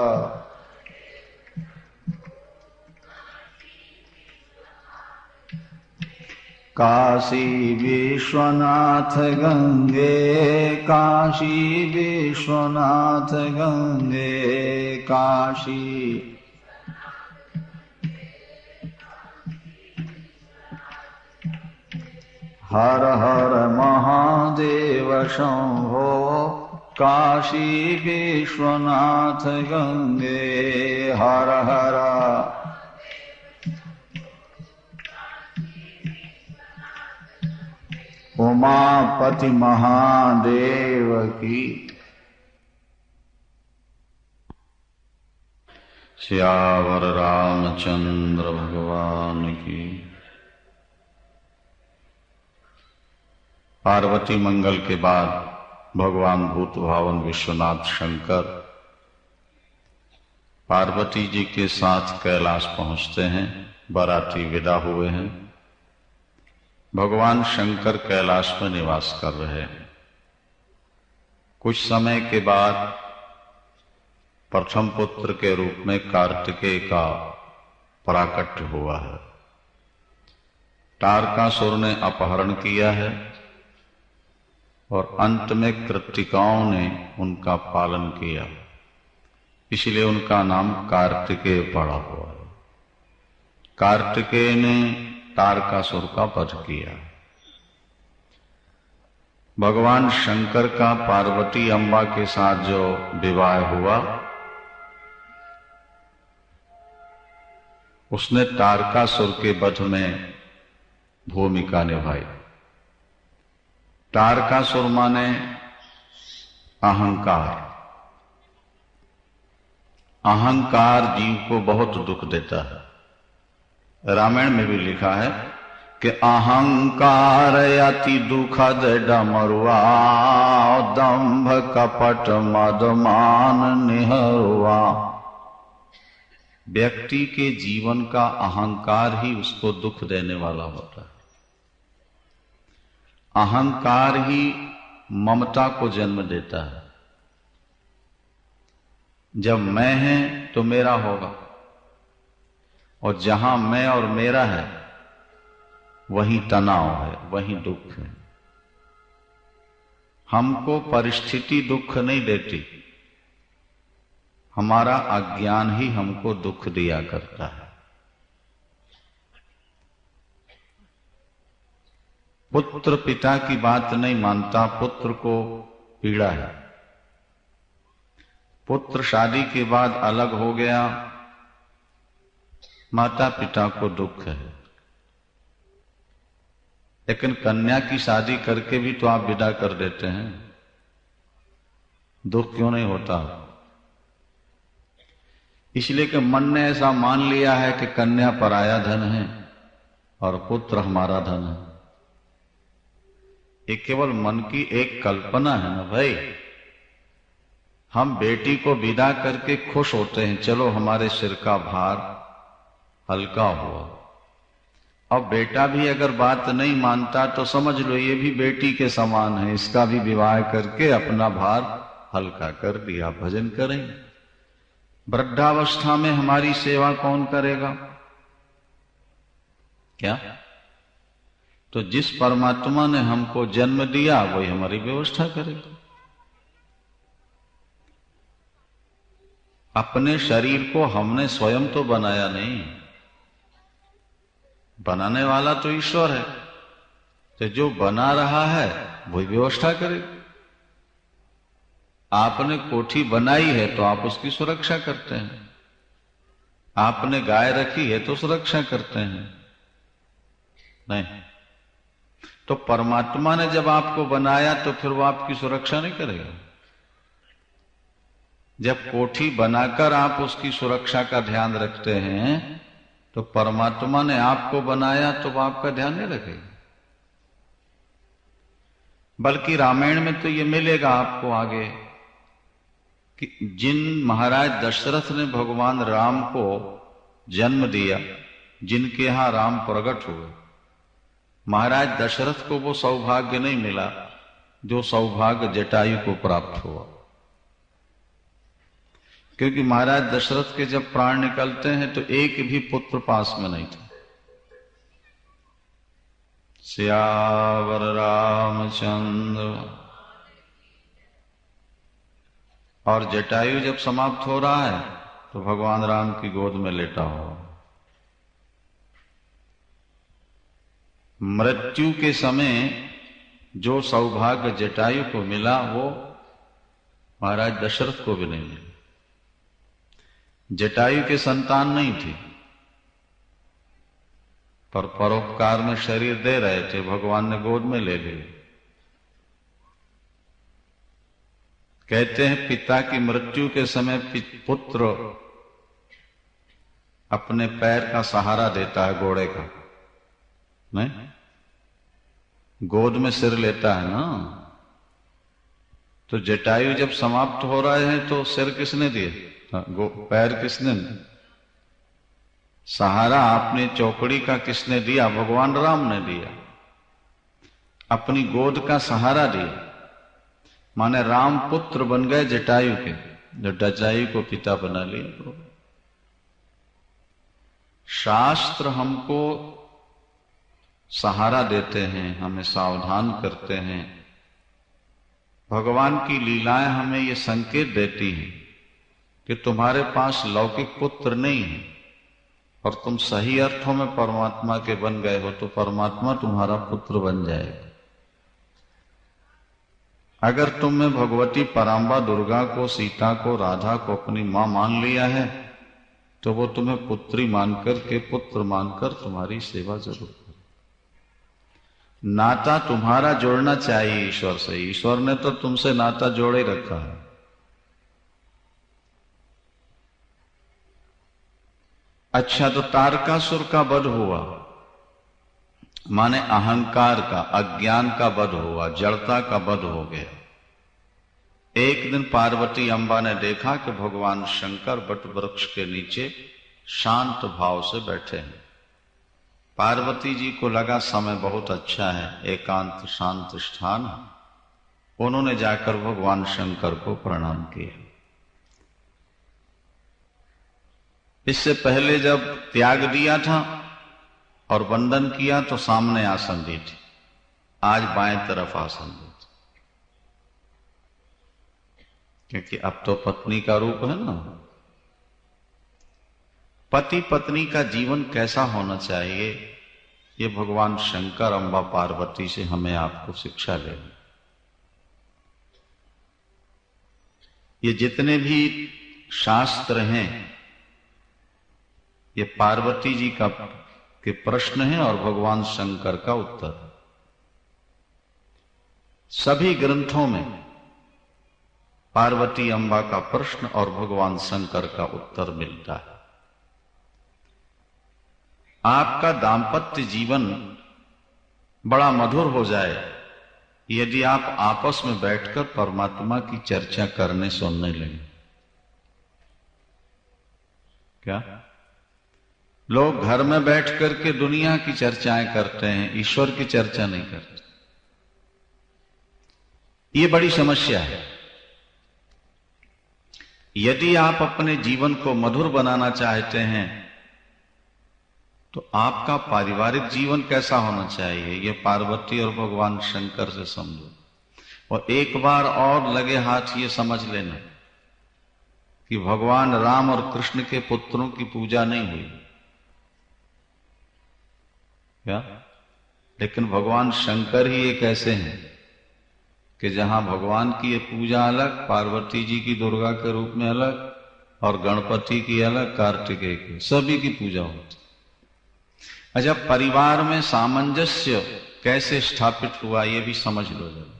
काशी विश्वनाथ गंगे, काशी विश्वनाथ गंगे, काशी। हर हर महादेव शंभो काशी विश्वनाथ गंगे। हर हर उमापति महादेव की। सियावर रामचंद्र भगवान की। पार्वती मंगल के बाद भगवान भूत भावन विश्वनाथ शंकर पार्वती जी के साथ कैलाश पहुंचते हैं। बाराती विदा हुए हैं। भगवान शंकर कैलाश में निवास कर रहे हैं। कुछ समय के बाद प्रथम पुत्र के रूप में कार्तिकेय का प्राकट्य हुआ है। तारकासुर ने अपहरण किया है और अंत में कृत्तिकाओं ने उनका पालन किया, इसलिए उनका नाम कार्तिकेय पड़ा हुआ है। कार्तिकेय ने तारकासुर का वध किया। भगवान शंकर का पार्वती अम्बा के साथ जो विवाह हुआ, उसने तारकासुर के वध में भूमिका निभाई। तारकासुर माने अहंकार। अहंकार जीव को बहुत दुख देता है। रामायण में भी लिखा है कि अहंकार अति दुखद डमरुआ, दंभ कपट मदमान निहरुआ। व्यक्ति के जीवन का अहंकार ही उसको दुख देने वाला होता है। अहंकार ही ममता को जन्म देता है। जब मैं है तो मेरा होगा, और जहां मैं और मेरा है वहीं तनाव है, वहीं दुख है। हमको परिस्थिति दुख नहीं देती, हमारा अज्ञान ही हमको दुख दिया करता है। पुत्र पिता की बात नहीं मानता, पुत्र को पीड़ा है। पुत्र शादी के बाद अलग हो गया, माता पिता को दुख है। लेकिन कन्या की शादी करके भी तो आप विदा कर देते हैं, दुख क्यों नहीं होता? इसलिए कि मन ने ऐसा मान लिया है कि कन्या पराया धन है और पुत्र हमारा धन है। ये केवल मन की एक कल्पना है ना भाई। हम बेटी को विदा करके खुश होते हैं, चलो हमारे सिर का भार हल्का हुआ। अब बेटा भी अगर बात नहीं मानता तो समझ लो ये भी बेटी के समान है, इसका भी विवाह करके अपना भार हल्का कर दिया, भजन करेंगे। वृद्धावस्था में हमारी सेवा कौन करेगा? क्या? तो जिस परमात्मा ने हमको जन्म दिया वही हमारी व्यवस्था करेगा। अपने शरीर को हमने स्वयं तो बनाया नहीं, बनाने वाला तो ईश्वर है। तो जो बना रहा है वही व्यवस्था करेगा। आपने कोठी बनाई है तो आप उसकी सुरक्षा करते हैं, आपने गाय रखी है तो सुरक्षा करते हैं, नहीं? तो परमात्मा ने जब आपको बनाया तो फिर वो आपकी सुरक्षा नहीं करेगा? जब कोठी बनाकर आप उसकी सुरक्षा का ध्यान रखते हैं तो परमात्मा ने आपको बनाया तो वो आपका ध्यान नहीं रखेगा। बल्कि रामायण में तो ये मिलेगा आपको आगे कि जिन महाराज दशरथ ने भगवान राम को जन्म दिया, जिनके यहां राम प्रकट हुए, महाराज दशरथ को वो सौभाग्य नहीं मिला जो सौभाग्य जटायु को प्राप्त हुआ। क्योंकि महाराज दशरथ के जब प्राण निकलते हैं तो एक भी पुत्र पास में नहीं था। सियावर रामचंद्र। और जटायु जब समाप्त हो रहा है तो भगवान राम की गोद में लेटा हुआ। मृत्यु के समय जो सौभाग्य जटायु को मिला वो महाराज दशरथ को भी नहीं मिला। जटायु के संतान नहीं थी, पर परोपकार में शरीर दे रहे थे, भगवान ने गोद में ले लिए। कहते हैं पिता की मृत्यु के समय पुत्र अपने पैर का सहारा देता है घोड़े का, नहीं? गोद में सिर लेता है ना। तो जटायु जब समाप्त हो रहे हैं तो सिर किसने दिए? पैर किसने? सहारा आपने चौकड़ी का किसने दिया? भगवान राम ने दिया। अपनी गोद का सहारा दिया, माने राम पुत्र बन गए जटायु के, जो जटायु को पिता बना लिया। शास्त्र हमको सहारा देते हैं, हमें सावधान करते हैं। भगवान की लीलाएं हमें ये संकेत देती हैं कि तुम्हारे पास लौकिक पुत्र नहीं है और तुम सही अर्थों में परमात्मा के बन गए हो तो परमात्मा तुम्हारा पुत्र बन जाएगा। अगर तुमने भगवती पराम्बा दुर्गा को, सीता को, राधा को अपनी मां मान लिया है तो वो तुम्हें पुत्री मानकर के, पुत्र मानकर तुम्हारी सेवा जरूर करे। नाता तुम्हारा जोड़ना चाहिए ईश्वर से। ईश्वर ने तो तुमसे नाता जोड़े रखा है। अच्छा, तो तारकासुर का वध हुआ, माने अहंकार का, अज्ञान का वध हुआ, जड़ता का वध हो गया। एक दिन पार्वती अम्बा ने देखा कि भगवान शंकर वट वृक्ष के नीचे शांत भाव से बैठे हैं। पार्वती जी को लगा समय बहुत अच्छा है, एकांत शांत स्थान है। उन्होंने जाकर भगवान शंकर को प्रणाम किया। इससे पहले जब त्याग दिया था और वंदन किया तो सामने आसन दी थी, आज बाएं तरफ आसन दी थी, क्योंकि अब तो पत्नी का रूप है ना। पति पत्नी का जीवन कैसा होना चाहिए, ये भगवान शंकर अम्बा पार्वती से हमें आपको शिक्षा लेनी। ये जितने भी शास्त्र हैं ये पार्वती जी का के प्रश्न है और भगवान शंकर का उत्तर। सभी ग्रंथों में पार्वती अम्बा का प्रश्न और भगवान शंकर का उत्तर मिलता है। आपका दाम्पत्य जीवन बड़ा मधुर हो जाए यदि आप आपस में बैठकर परमात्मा की चर्चा करने सुनने लगे। क्या लोग घर में बैठ करके दुनिया की चर्चाएं करते हैं, ईश्वर की चर्चा नहीं करते। ये बड़ी समस्या है। यदि आप अपने जीवन को मधुर बनाना चाहते हैं तो आपका पारिवारिक जीवन कैसा होना चाहिए, ये पार्वती और भगवान शंकर से समझो। और एक बार और लगे हाथ ये समझ लेना कि भगवान राम और कृष्ण के पुत्रों की पूजा नहीं हुई क्या, लेकिन भगवान शंकर ही एक ऐसे हैं कि जहां भगवान की ये पूजा अलग, पार्वती जी की दुर्गा के रूप में अलग और गणपति की अलग, कार्तिकेय की, सभी की पूजा होती। अच्छा, परिवार में सामंजस्य कैसे स्थापित हुआ ये भी समझ लो जरा।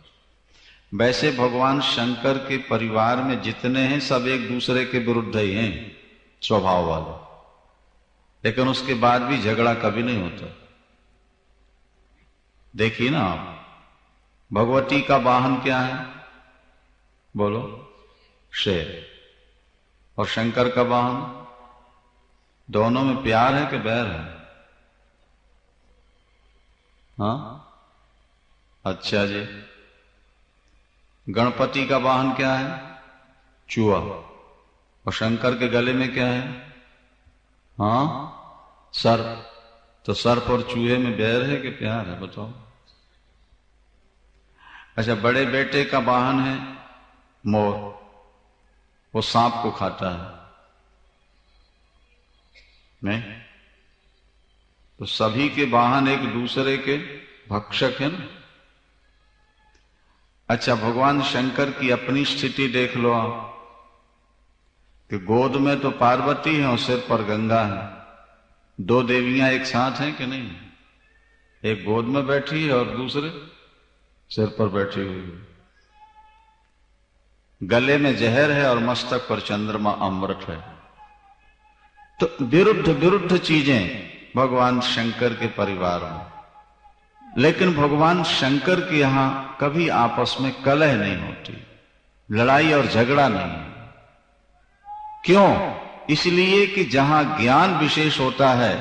वैसे भगवान शंकर के परिवार में जितने हैं सब एक दूसरे के विरुद्ध ही हैं स्वभाव वाले, लेकिन उसके बाद भी झगड़ा कभी नहीं होता। देखिए ना आप, भगवती का वाहन क्या है, बोलो, शेर, और शंकर का वाहन, दोनों में प्यार है कि बैर है? हाँ, अच्छा जी। गणपति का वाहन क्या है, चूहा, और शंकर के गले में क्या है, हाँ, सर्प। तो सर्प और चूहे में बैर है कि प्यार है, बताओ। अच्छा, बड़े बेटे का वाहन है मोर, वो सांप को खाता है, नहीं? तो सभी के वाहन एक दूसरे के भक्षक है ना। अच्छा, भगवान शंकर की अपनी स्थिति देख लो आप कि गोद में तो पार्वती है और सिर पर गंगा है। दो देवियां एक साथ हैं कि नहीं? एक गोद में बैठी है और दूसरे सिर पर बैठी हुई है। गले में जहर है और मस्तक पर चंद्रमा अमृत है। तो विरुद्ध विरुद्ध चीजें भगवान शंकर के परिवार में, लेकिन भगवान शंकर के यहां कभी आपस में कलह नहीं होती, लड़ाई और झगड़ा नहीं। क्यों? इसलिए कि जहां ज्ञान विशेष होता है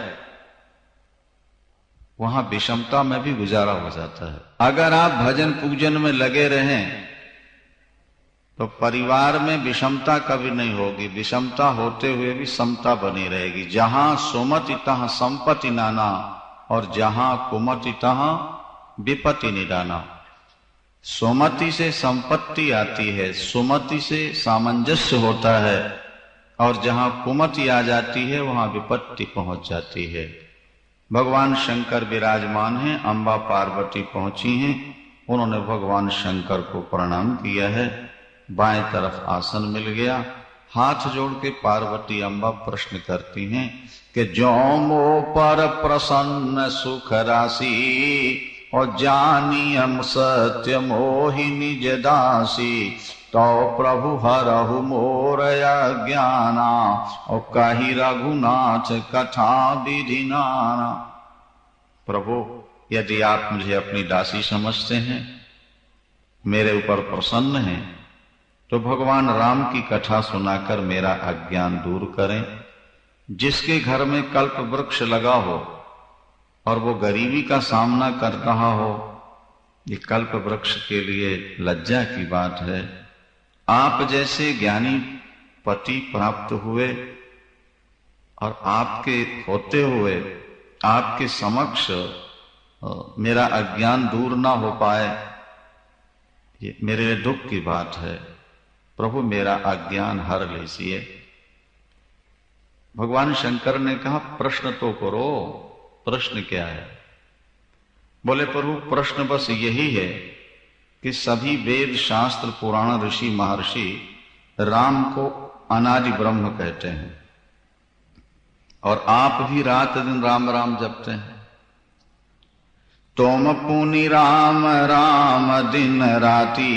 वहां विषमता में भी गुजारा हो जाता है। अगर आप भजन पूजन में लगे रहें तो परिवार में विषमता कभी नहीं होगी, विषमता होते हुए भी समता बनी रहेगी। जहां सुमति तहां संपत्ति नाना और जहां कुमति तहां विपत्ति निदाना। सुमति से संपत्ति आती है, सुमति से सामंजस्य होता है, और जहां कुमति आ जाती है वहां विपत्ति पहुंच जाती है। भगवान शंकर विराजमान हैं, अम्बा पार्वती पहुंची हैं, उन्होंने भगवान शंकर को प्रणाम किया है। बाएं तरफ आसन मिल गया, हाथ जोड़ के पार्वती अम्बा प्रश्न करती हैं कि जो मो पर प्रसन्न सुख राशि और जानियम सत्य मोहि निज दासी, तो प्रभु हरहु मोर अज्ञाना और कही रघुनाथ कथा विधि नाना। प्रभु, यदि आप मुझे अपनी दासी समझते हैं, मेरे ऊपर प्रसन्न हैं, तो भगवान राम की कथा सुनाकर मेरा अज्ञान दूर करें। जिसके घर में कल्प वृक्ष लगा हो और वो गरीबी का सामना कर रहा हो, ये कल्प वृक्ष के लिए लज्जा की बात है। आप जैसे ज्ञानी पति प्राप्त हुए और आपके होते हुए आपके समक्ष मेरा अज्ञान दूर ना हो पाए, ये मेरे लिए दुख की बात है। प्रभु, मेरा अज्ञान हर लीजिए। भगवान शंकर ने कहा, प्रश्न तो करो। प्रश्न क्या है? बोले, प्रभु प्रश्न बस यही है कि सभी वेद शास्त्र पुराण ऋषि महर्षि राम को अनादि ब्रह्म कहते हैं, और आप भी रात दिन राम राम जपते हैं। तुम पुनि राम राम दिन राती,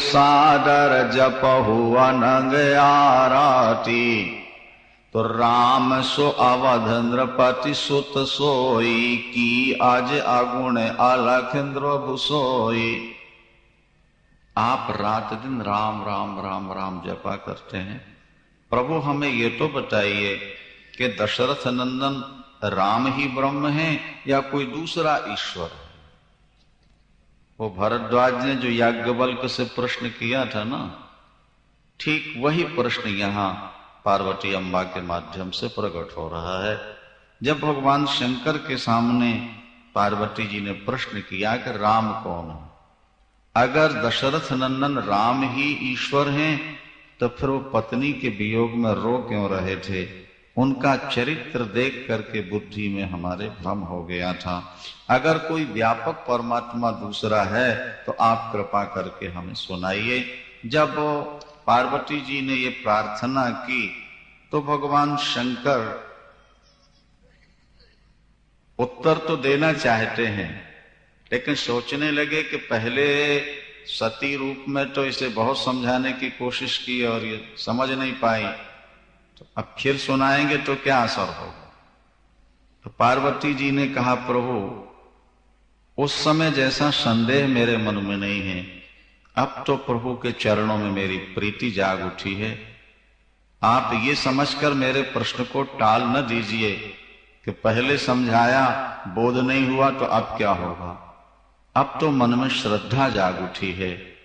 सादर जपहु अनंग आराती। तो राम सो अवध नृपति सुत सोई, की आज अगुण अलख इंद्र सोई। आप रात दिन राम राम राम राम जपा करते हैं। प्रभु, हमें ये तो बताइए कि दशरथ नंदन राम ही ब्रह्म है या कोई दूसरा ईश्वर है? वो भरद्वाज ने जो याज्ञवल्क्य से प्रश्न किया था ना, ठीक वही प्रश्न यहाँ पार्वती अम्बा के माध्यम से प्रकट हो रहा है। जब भगवान शंकर के सामने पार्वती जी ने प्रश्न किया कि राम कौन है, अगर दशरथ नंदन राम ही ईश्वर हैं तो फिर वो पत्नी के वियोग में रो क्यों रहे थे? उनका चरित्र देख करके बुद्धि में हमारे भ्रम हो गया था। अगर कोई व्यापक परमात्मा दूसरा है तो आप कृपा करके हमें सुनाइए। जब पार्वती जी ने ये प्रार्थना की तो भगवान शंकर उत्तर तो देना चाहते हैं, लेकिन सोचने लगे कि पहले सती रूप में तो इसे बहुत समझाने की कोशिश की और ये समझ नहीं पाई, तो अब फिर सुनाएंगे तो क्या असर होगा। तो पार्वती जी ने कहा, प्रभु उस समय जैसा संदेह मेरे मन में नहीं है, अब तो प्रभु के चरणों में मेरी प्रीति जाग उठी है। आप ये समझकर मेरे प्रश्न को टाल न दीजिए कि पहले समझाया बोध नहीं हुआ तो अब क्या होगा। अब तो मन में श्रद्धा जाग उठी है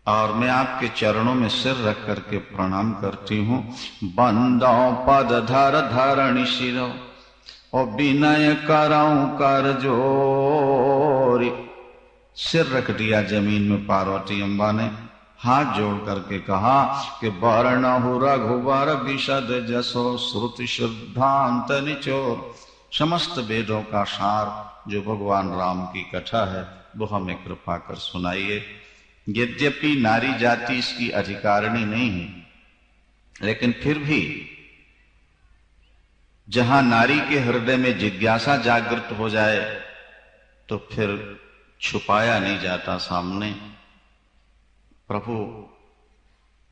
और मैं आपके चरणों में सिर रख करके प्रणाम करती हूँ। बंदो पद धर धरणि शिरो और विनय कराऊं कर जोरी। सिर रख दिया जमीन में पार्वती अम्बा ने, हाथ जोड़ करके कहा कि वर्णहु रघुवर विशद जसो श्रुति शुद्धांत निचोर। समस्त वेदों का सार जो भगवान राम की कथा है वो हमें कृपा कर सुनाइए। यद्यपि नारी जाति इसकी अधिकारिणी नहीं है, लेकिन फिर भी जहां नारी के हृदय में जिज्ञासा जागृत हो जाए तो फिर छुपाया नहीं जाता सामने। प्रभु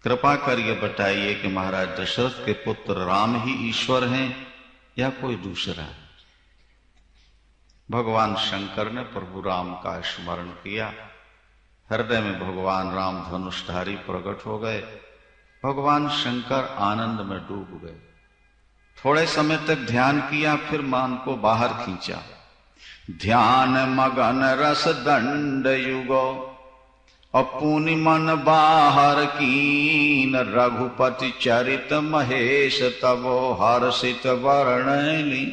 कृपा कर ये बताइए कि महाराज दशरथ के पुत्र राम ही ईश्वर हैं या कोई दूसरा है? भगवान शंकर ने प्रभु राम का स्मरण किया। हृदय में भगवान राम धनुषधारी प्रकट हो गए। भगवान शंकर आनंद में डूब गए। थोड़े समय तक ध्यान किया, फिर मन को बाहर खींचा। ध्यान मगन रस दंड युगो अपुनि मन बाहर कीन। रघुपति चरित महेश तबो हर्षित वर्णैली।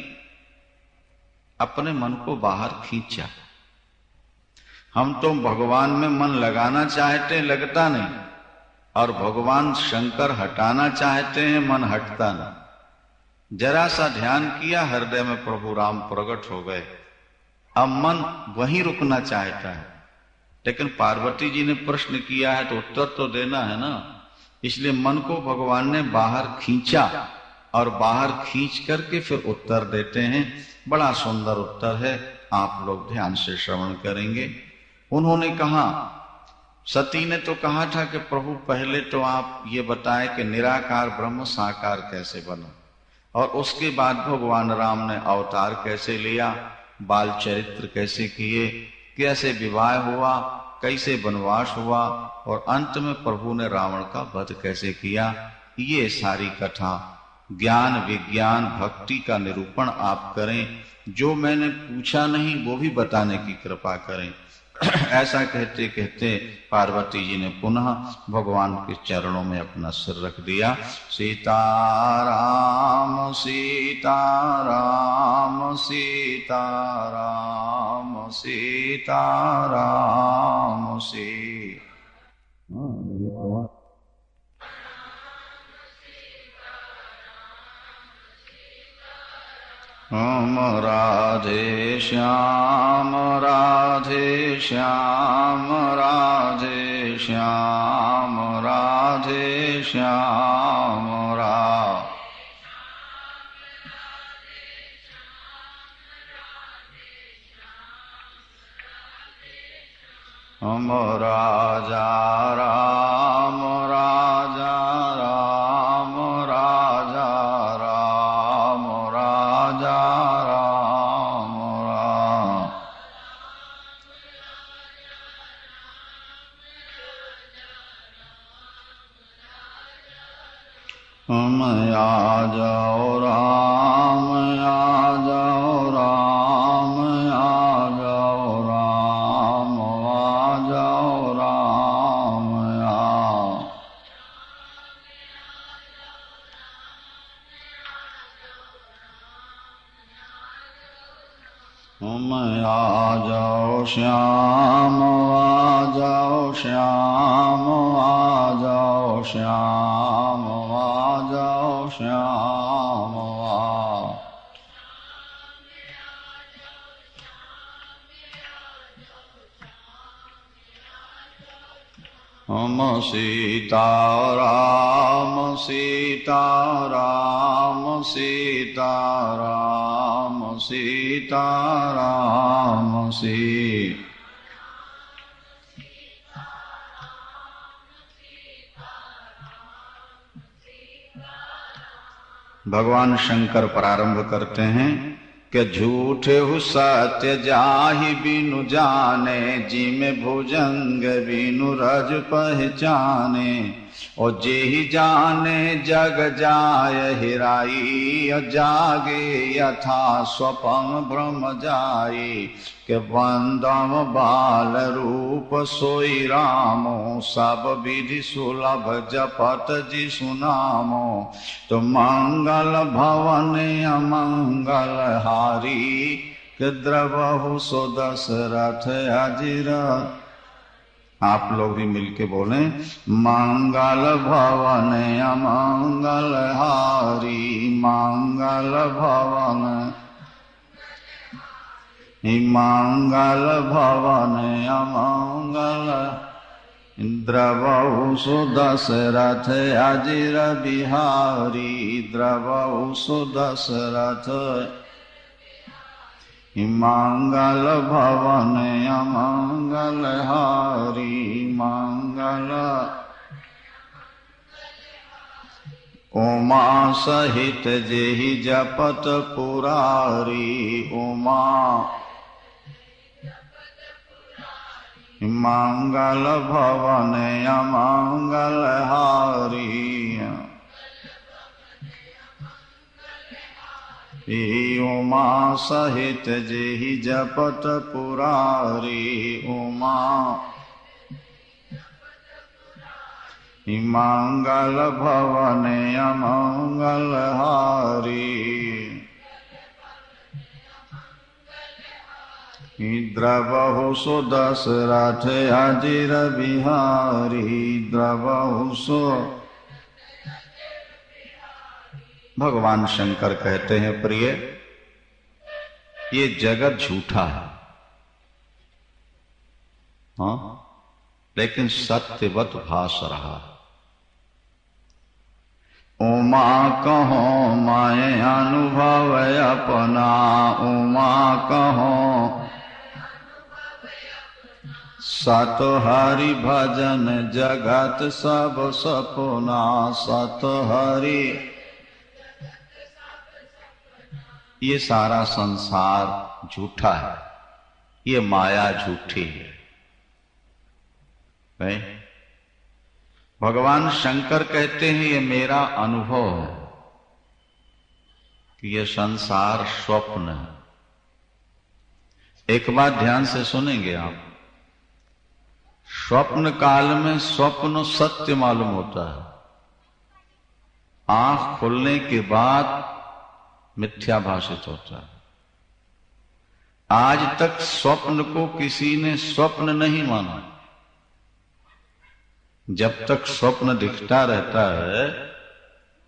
अपने मन को बाहर खींचा। हम तो भगवान में मन लगाना चाहते, लगता नहीं, और भगवान शंकर हटाना चाहते हैं, मन हटता नहीं। जरा सा ध्यान किया, हृदय में प्रभु राम प्रकट हो गए। अब मन वहीं रुकना चाहता है, लेकिन पार्वती जी ने प्रश्न किया है तो उत्तर तो देना है ना। इसलिए मन को भगवान ने बाहर खींचा और बाहर खींच करके फिर उत्तर देते हैं। बड़ा सुंदर उत्तर है, आप लोग ध्यान से श्रवण करेंगे। उन्होंने कहा, सती ने तो कहा था कि प्रभु पहले तो आप ये बताएं कि निराकार ब्रह्म साकार कैसे बना, और उसके बाद भगवान राम ने अवतार कैसे लिया, बाल चरित्र कैसे किए, कैसे विवाह हुआ, कैसे वनवास हुआ, और अंत में प्रभु ने रावण का वध कैसे किया। ये सारी कथा ज्ञान विज्ञान भक्ति का निरूपण आप करें। जो मैंने पूछा नहीं वो भी बताने की कृपा करें। ऐसा कहते कहते पार्वती जी ने पुनः भगवान के चरणों में अपना सिर रख दिया। सीताराम सीताराम सीताराम सीताराम सीताराम। हम राधे श्याम राधे श्याम राधे श्याम राधे श्याम राधे। हम राजा राम राजा राम राजा राम राजा राम राम। हम आ जाओ राम आ जाओ राम आ जाओ राम आ जाओ राम आ। आ जाओ श्याम, आ जाओ श्याम, आ जाओ श्याम, आ जाओ श्याम, हम सीता राम, सीता राम, सीता राम, सीता राम, सीता। भगवान शंकर प्रारंभ करते हैं कि झूठे हु सत्य जाहि बिनु जाने, जिमे भुजंग बिनु रज पहचाने। और जेहि जाने जग जाय हिराई, जागे यथा स्वपन भ्रम जाई। के बंदम बाल रूप सोई रामो, सब विधि सुलभ जपत जिसु नामो। तो मंगल भवन अमंगल हारी, के द्रवहु सो दशरथ अजिर। आप लोग भी मिलके बोलें, मंगल भवन अमंगल हारी, मंगल भवन, मंगल भवन अमंगल। द्रवहु सो दशरथ अजिर बिहारी, द्रवहु सो दशरथ। मंगल भवन अमंगल हारी, मंगल। उमा सहित जेहि जपत पुरारी, उमा मंगल भवन अमंगल हारी। उमा सहित जेहि जपत पुरारी, उमा मंगल भवन अमंगल हारी। द्रवहु सो दशरथ अजिर बिहारी, द्रवहु सो। भगवान शंकर कहते हैं, प्रिय ये जगत झूठा है, हाँ, लेकिन सत्यवत भास रहा है। उमा कहो माय अनुभव अपना, उमा कहो सत हरि भजन जगत सब सपना, सत हरि। ये सारा संसार झूठा है, ये माया झूठी है। भगवान शंकर कहते हैं ये मेरा अनुभव है कि ये संसार स्वप्न है। एक बात ध्यान से सुनेंगे आप, स्वप्न काल में स्वप्न सत्य मालूम होता है, आंख खुलने के बाद मिथ्या भाषित होता है। आज तक स्वप्न को किसी ने स्वप्न नहीं माना। जब तक स्वप्न दिखता रहता है,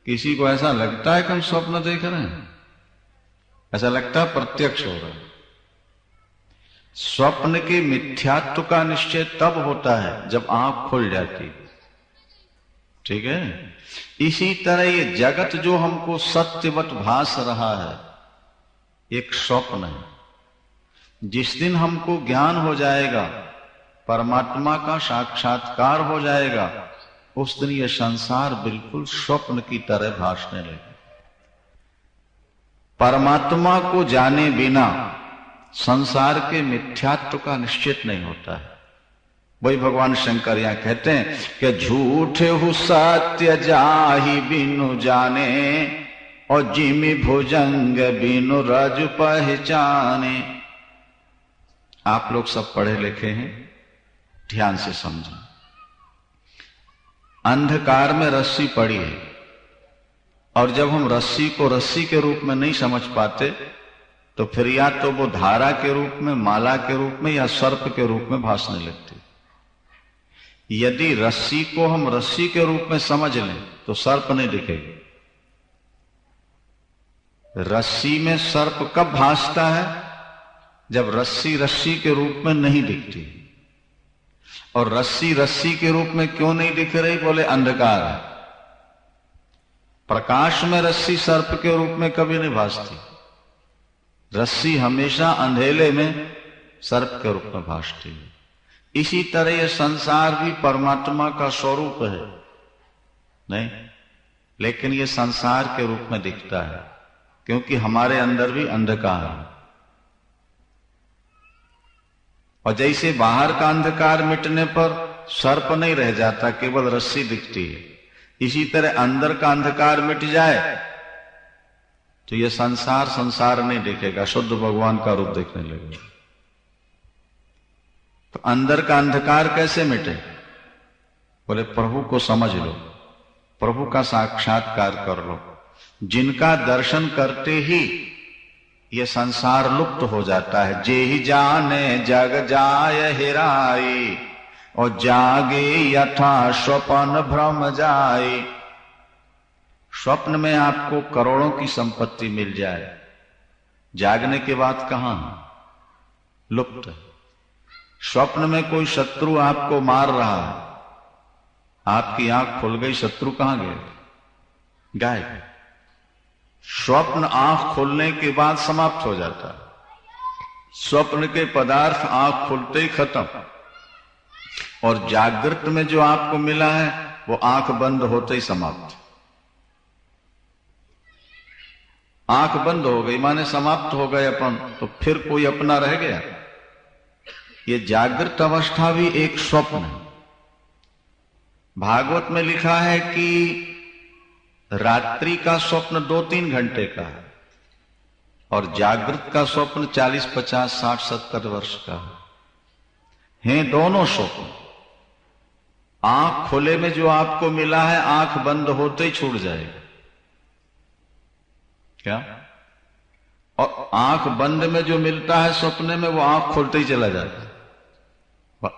किसी को ऐसा लगता है कि हम स्वप्न देख रहे हैं, ऐसा लगता है प्रत्यक्ष हो रहा है। स्वप्न के मिथ्यात्व का निश्चय तब होता है जब आंख खुल जाती है, ठीक है। इसी तरह ये जगत जो हमको सत्यवत भास रहा है, एक स्वप्न है। जिस दिन हमको ज्ञान हो जाएगा, परमात्मा का साक्षात्कार हो जाएगा, उस दिन ये संसार बिल्कुल स्वप्न की तरह भासने लगेगा। परमात्मा को जाने बिना संसार के मिथ्यात्व का निश्चित नहीं होता है। वही भगवान शंकर यहां कहते हैं कि झूठे हु सत्य जाहि बिनु जाने, और जिमि भुजंग बिनु रज पहचाने। आप लोग सब पढ़े लिखे हैं, ध्यान से समझें। अंधकार में रस्सी पड़ी है, और जब हम रस्सी को रस्सी के रूप में नहीं समझ पाते तो फिर या तो वो धारा के रूप में, माला के रूप में या सर्प के रूप में भासने लगती। यदि रस्सी को हम रस्सी के रूप में समझ लें तो सर्प नहीं दिखेगी। रस्सी में सर्प कब भासता है? जब रस्सी रस्सी के रूप में नहीं दिखती। और रस्सी रस्सी के रूप में क्यों नहीं दिख रही? बोले अंधकार है। प्रकाश में रस्सी सर्प के रूप में कभी नहीं भासती। रस्सी हमेशा अंधेले में सर्प के रूप में भासती है। इसी तरह ये संसार भी परमात्मा का स्वरूप है नहीं, लेकिन ये संसार के रूप में दिखता है क्योंकि हमारे अंदर भी अंधकार है। और जैसे बाहर का अंधकार मिटने पर सर्प नहीं रह जाता, केवल रस्सी दिखती है, इसी तरह अंदर का अंधकार मिट जाए तो ये संसार संसार नहीं दिखेगा, शुद्ध भगवान का रूप दिखने लगेगा। तो अंदर का अंधकार कैसे मिटे? बोले प्रभु को समझ लो, प्रभु का साक्षात्कार कर लो। जिनका दर्शन करते ही ये संसार लुप्त हो जाता है। जे ही जाने जग जाय हिराई, और जागे यथा स्वप्न भ्रम जाए। स्वप्न में आपको करोड़ों की संपत्ति मिल जाए, जागने के बाद कहां? लुप्त है। स्वप्न में कोई शत्रु आपको मार रहा है, आपकी आंख खुल गई, शत्रु कहां गए? गायब। स्वप्न आंख खुलने के बाद समाप्त हो जाता है। स्वप्न के पदार्थ आंख खुलते ही खत्म। और जागृत में जो आपको मिला है वो आंख बंद होते ही समाप्त। आंख बंद हो गई माने समाप्त हो गए अपन, तो फिर कोई अपना रह गया? ये जागृत अवस्था भी एक स्वप्न है। भागवत में लिखा है कि रात्रि का स्वप्न 2-3 घंटे का है और जागृत का स्वप्न 40, 50, 60, 70 वर्ष का है दोनों स्वप्न। आंख खुले में जो आपको मिला है आंख बंद होते ही छूट जाएगा। क्या? और आंख बंद में जो मिलता है स्वप्न में वो आंख खुलते ही चला जाता है।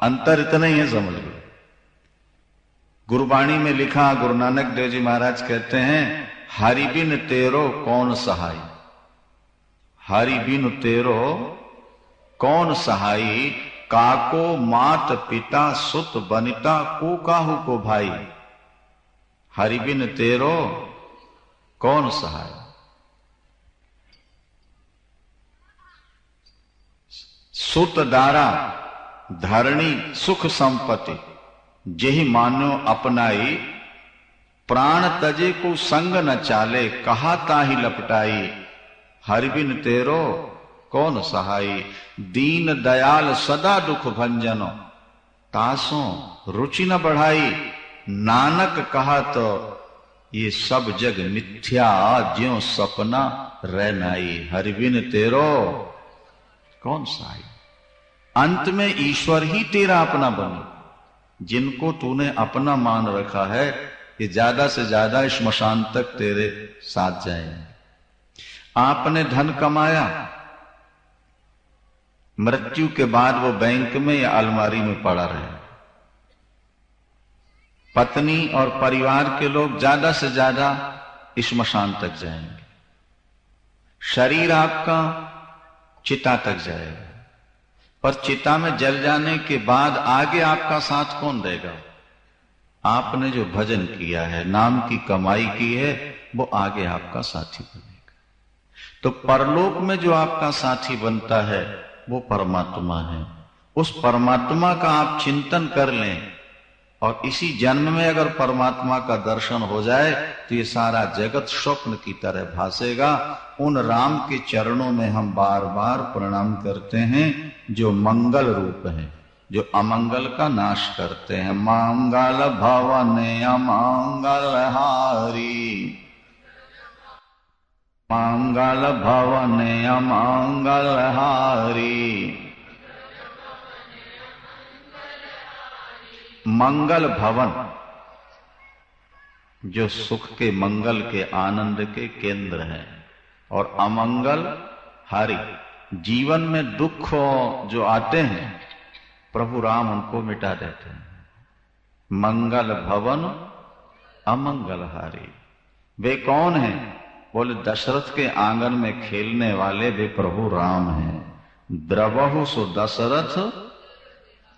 अंतर इतना ही है, समझ लो। गुरबाणी में लिखा, गुरु नानक देव जी महाराज कहते हैं, हरि बिन तेरो कौन सहाय। हरि बिन तेरो कौन सहाय, काको मात पिता सुत बनिता को काहू को भाई। हरि बिन तेरो कौन सहाय। सुत दारा धरणी सुख संपत्ति, जेहि मान्यो अपनाई। प्राण तजे को संग न चाले, कहा ताहि लपटाई। हरि बिन तेरो कौन सहाय, दीन दयाल सदा दुख भंजनो। तासों रुचि न बढ़ाई, नानक कहा तो ये सब जग मिथ्या, ज्यों सपना रहनाई। हरि बिन तेरो कौन सहाय। अंत में ईश्वर ही तेरा अपना बने। जिनको तूने अपना मान रखा है ये ज्यादा से ज्यादा श्मशान तक तेरे साथ जाएंगे। आपने धन कमाया, मृत्यु के बाद वो बैंक में या अलमारी में पड़ा रहे। पत्नी और परिवार के लोग ज्यादा से ज्यादा श्मशान तक जाएंगे। शरीर आपका चिता तक जाएगा, पर चिता में जल जाने के बाद आगे आपका साथ कौन देगा? आपने जो भजन किया है, नाम की कमाई की है, वो आगे आपका साथी बनेगा। तो परलोक में जो आपका साथी बनता है वो परमात्मा है। उस परमात्मा का आप चिंतन कर लें और इसी जन्म में अगर परमात्मा का दर्शन हो जाए तो ये सारा जगत स्वप्न की तरह भासेगा। उन राम के चरणों में हम बार बार प्रणाम करते हैं जो मंगल रूप है, जो अमंगल का नाश करते हैं। मंगल भवन अमंगल हारी, मंगल भवन अमंगल हारी। मंगल भवन जो सुख के, मंगल के, आनंद के केंद्र हैं, और अमंगल हारी। जीवन में दुख जो आते हैं प्रभु राम उनको मिटा देते हैं। मंगल भवन अमंगल हारी। वे कौन हैं? बोले दशरथ के आंगन में खेलने वाले वे प्रभु राम हैं। द्रवहु सो दशरथ,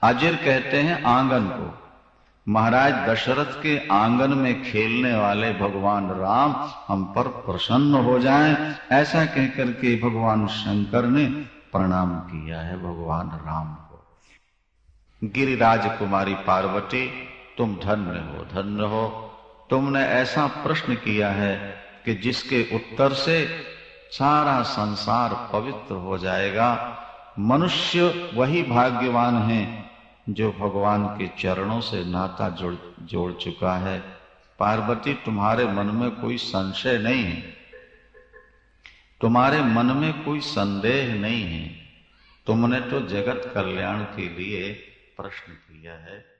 अजिर कहते हैं आंगन को। महाराज दशरथ के आंगन में खेलने वाले भगवान राम हम पर प्रसन्न हो जाएं, ऐसा कहकर के भगवान शंकर ने प्रणाम किया है भगवान राम को। गिरिराज कुमारी पार्वती, तुम धन्य हो, धन्य हो। तुमने ऐसा प्रश्न किया है कि जिसके उत्तर से सारा संसार पवित्र हो जाएगा। मनुष्य वही भाग्यवान है जो भगवान के चरणों से नाता जोड़ चुका है। पार्वती, तुम्हारे मन में कोई संशय नहीं है, तुम्हारे मन में कोई संदेह नहीं है। तुमने तो जगत कल्याण के लिए प्रश्न किया है।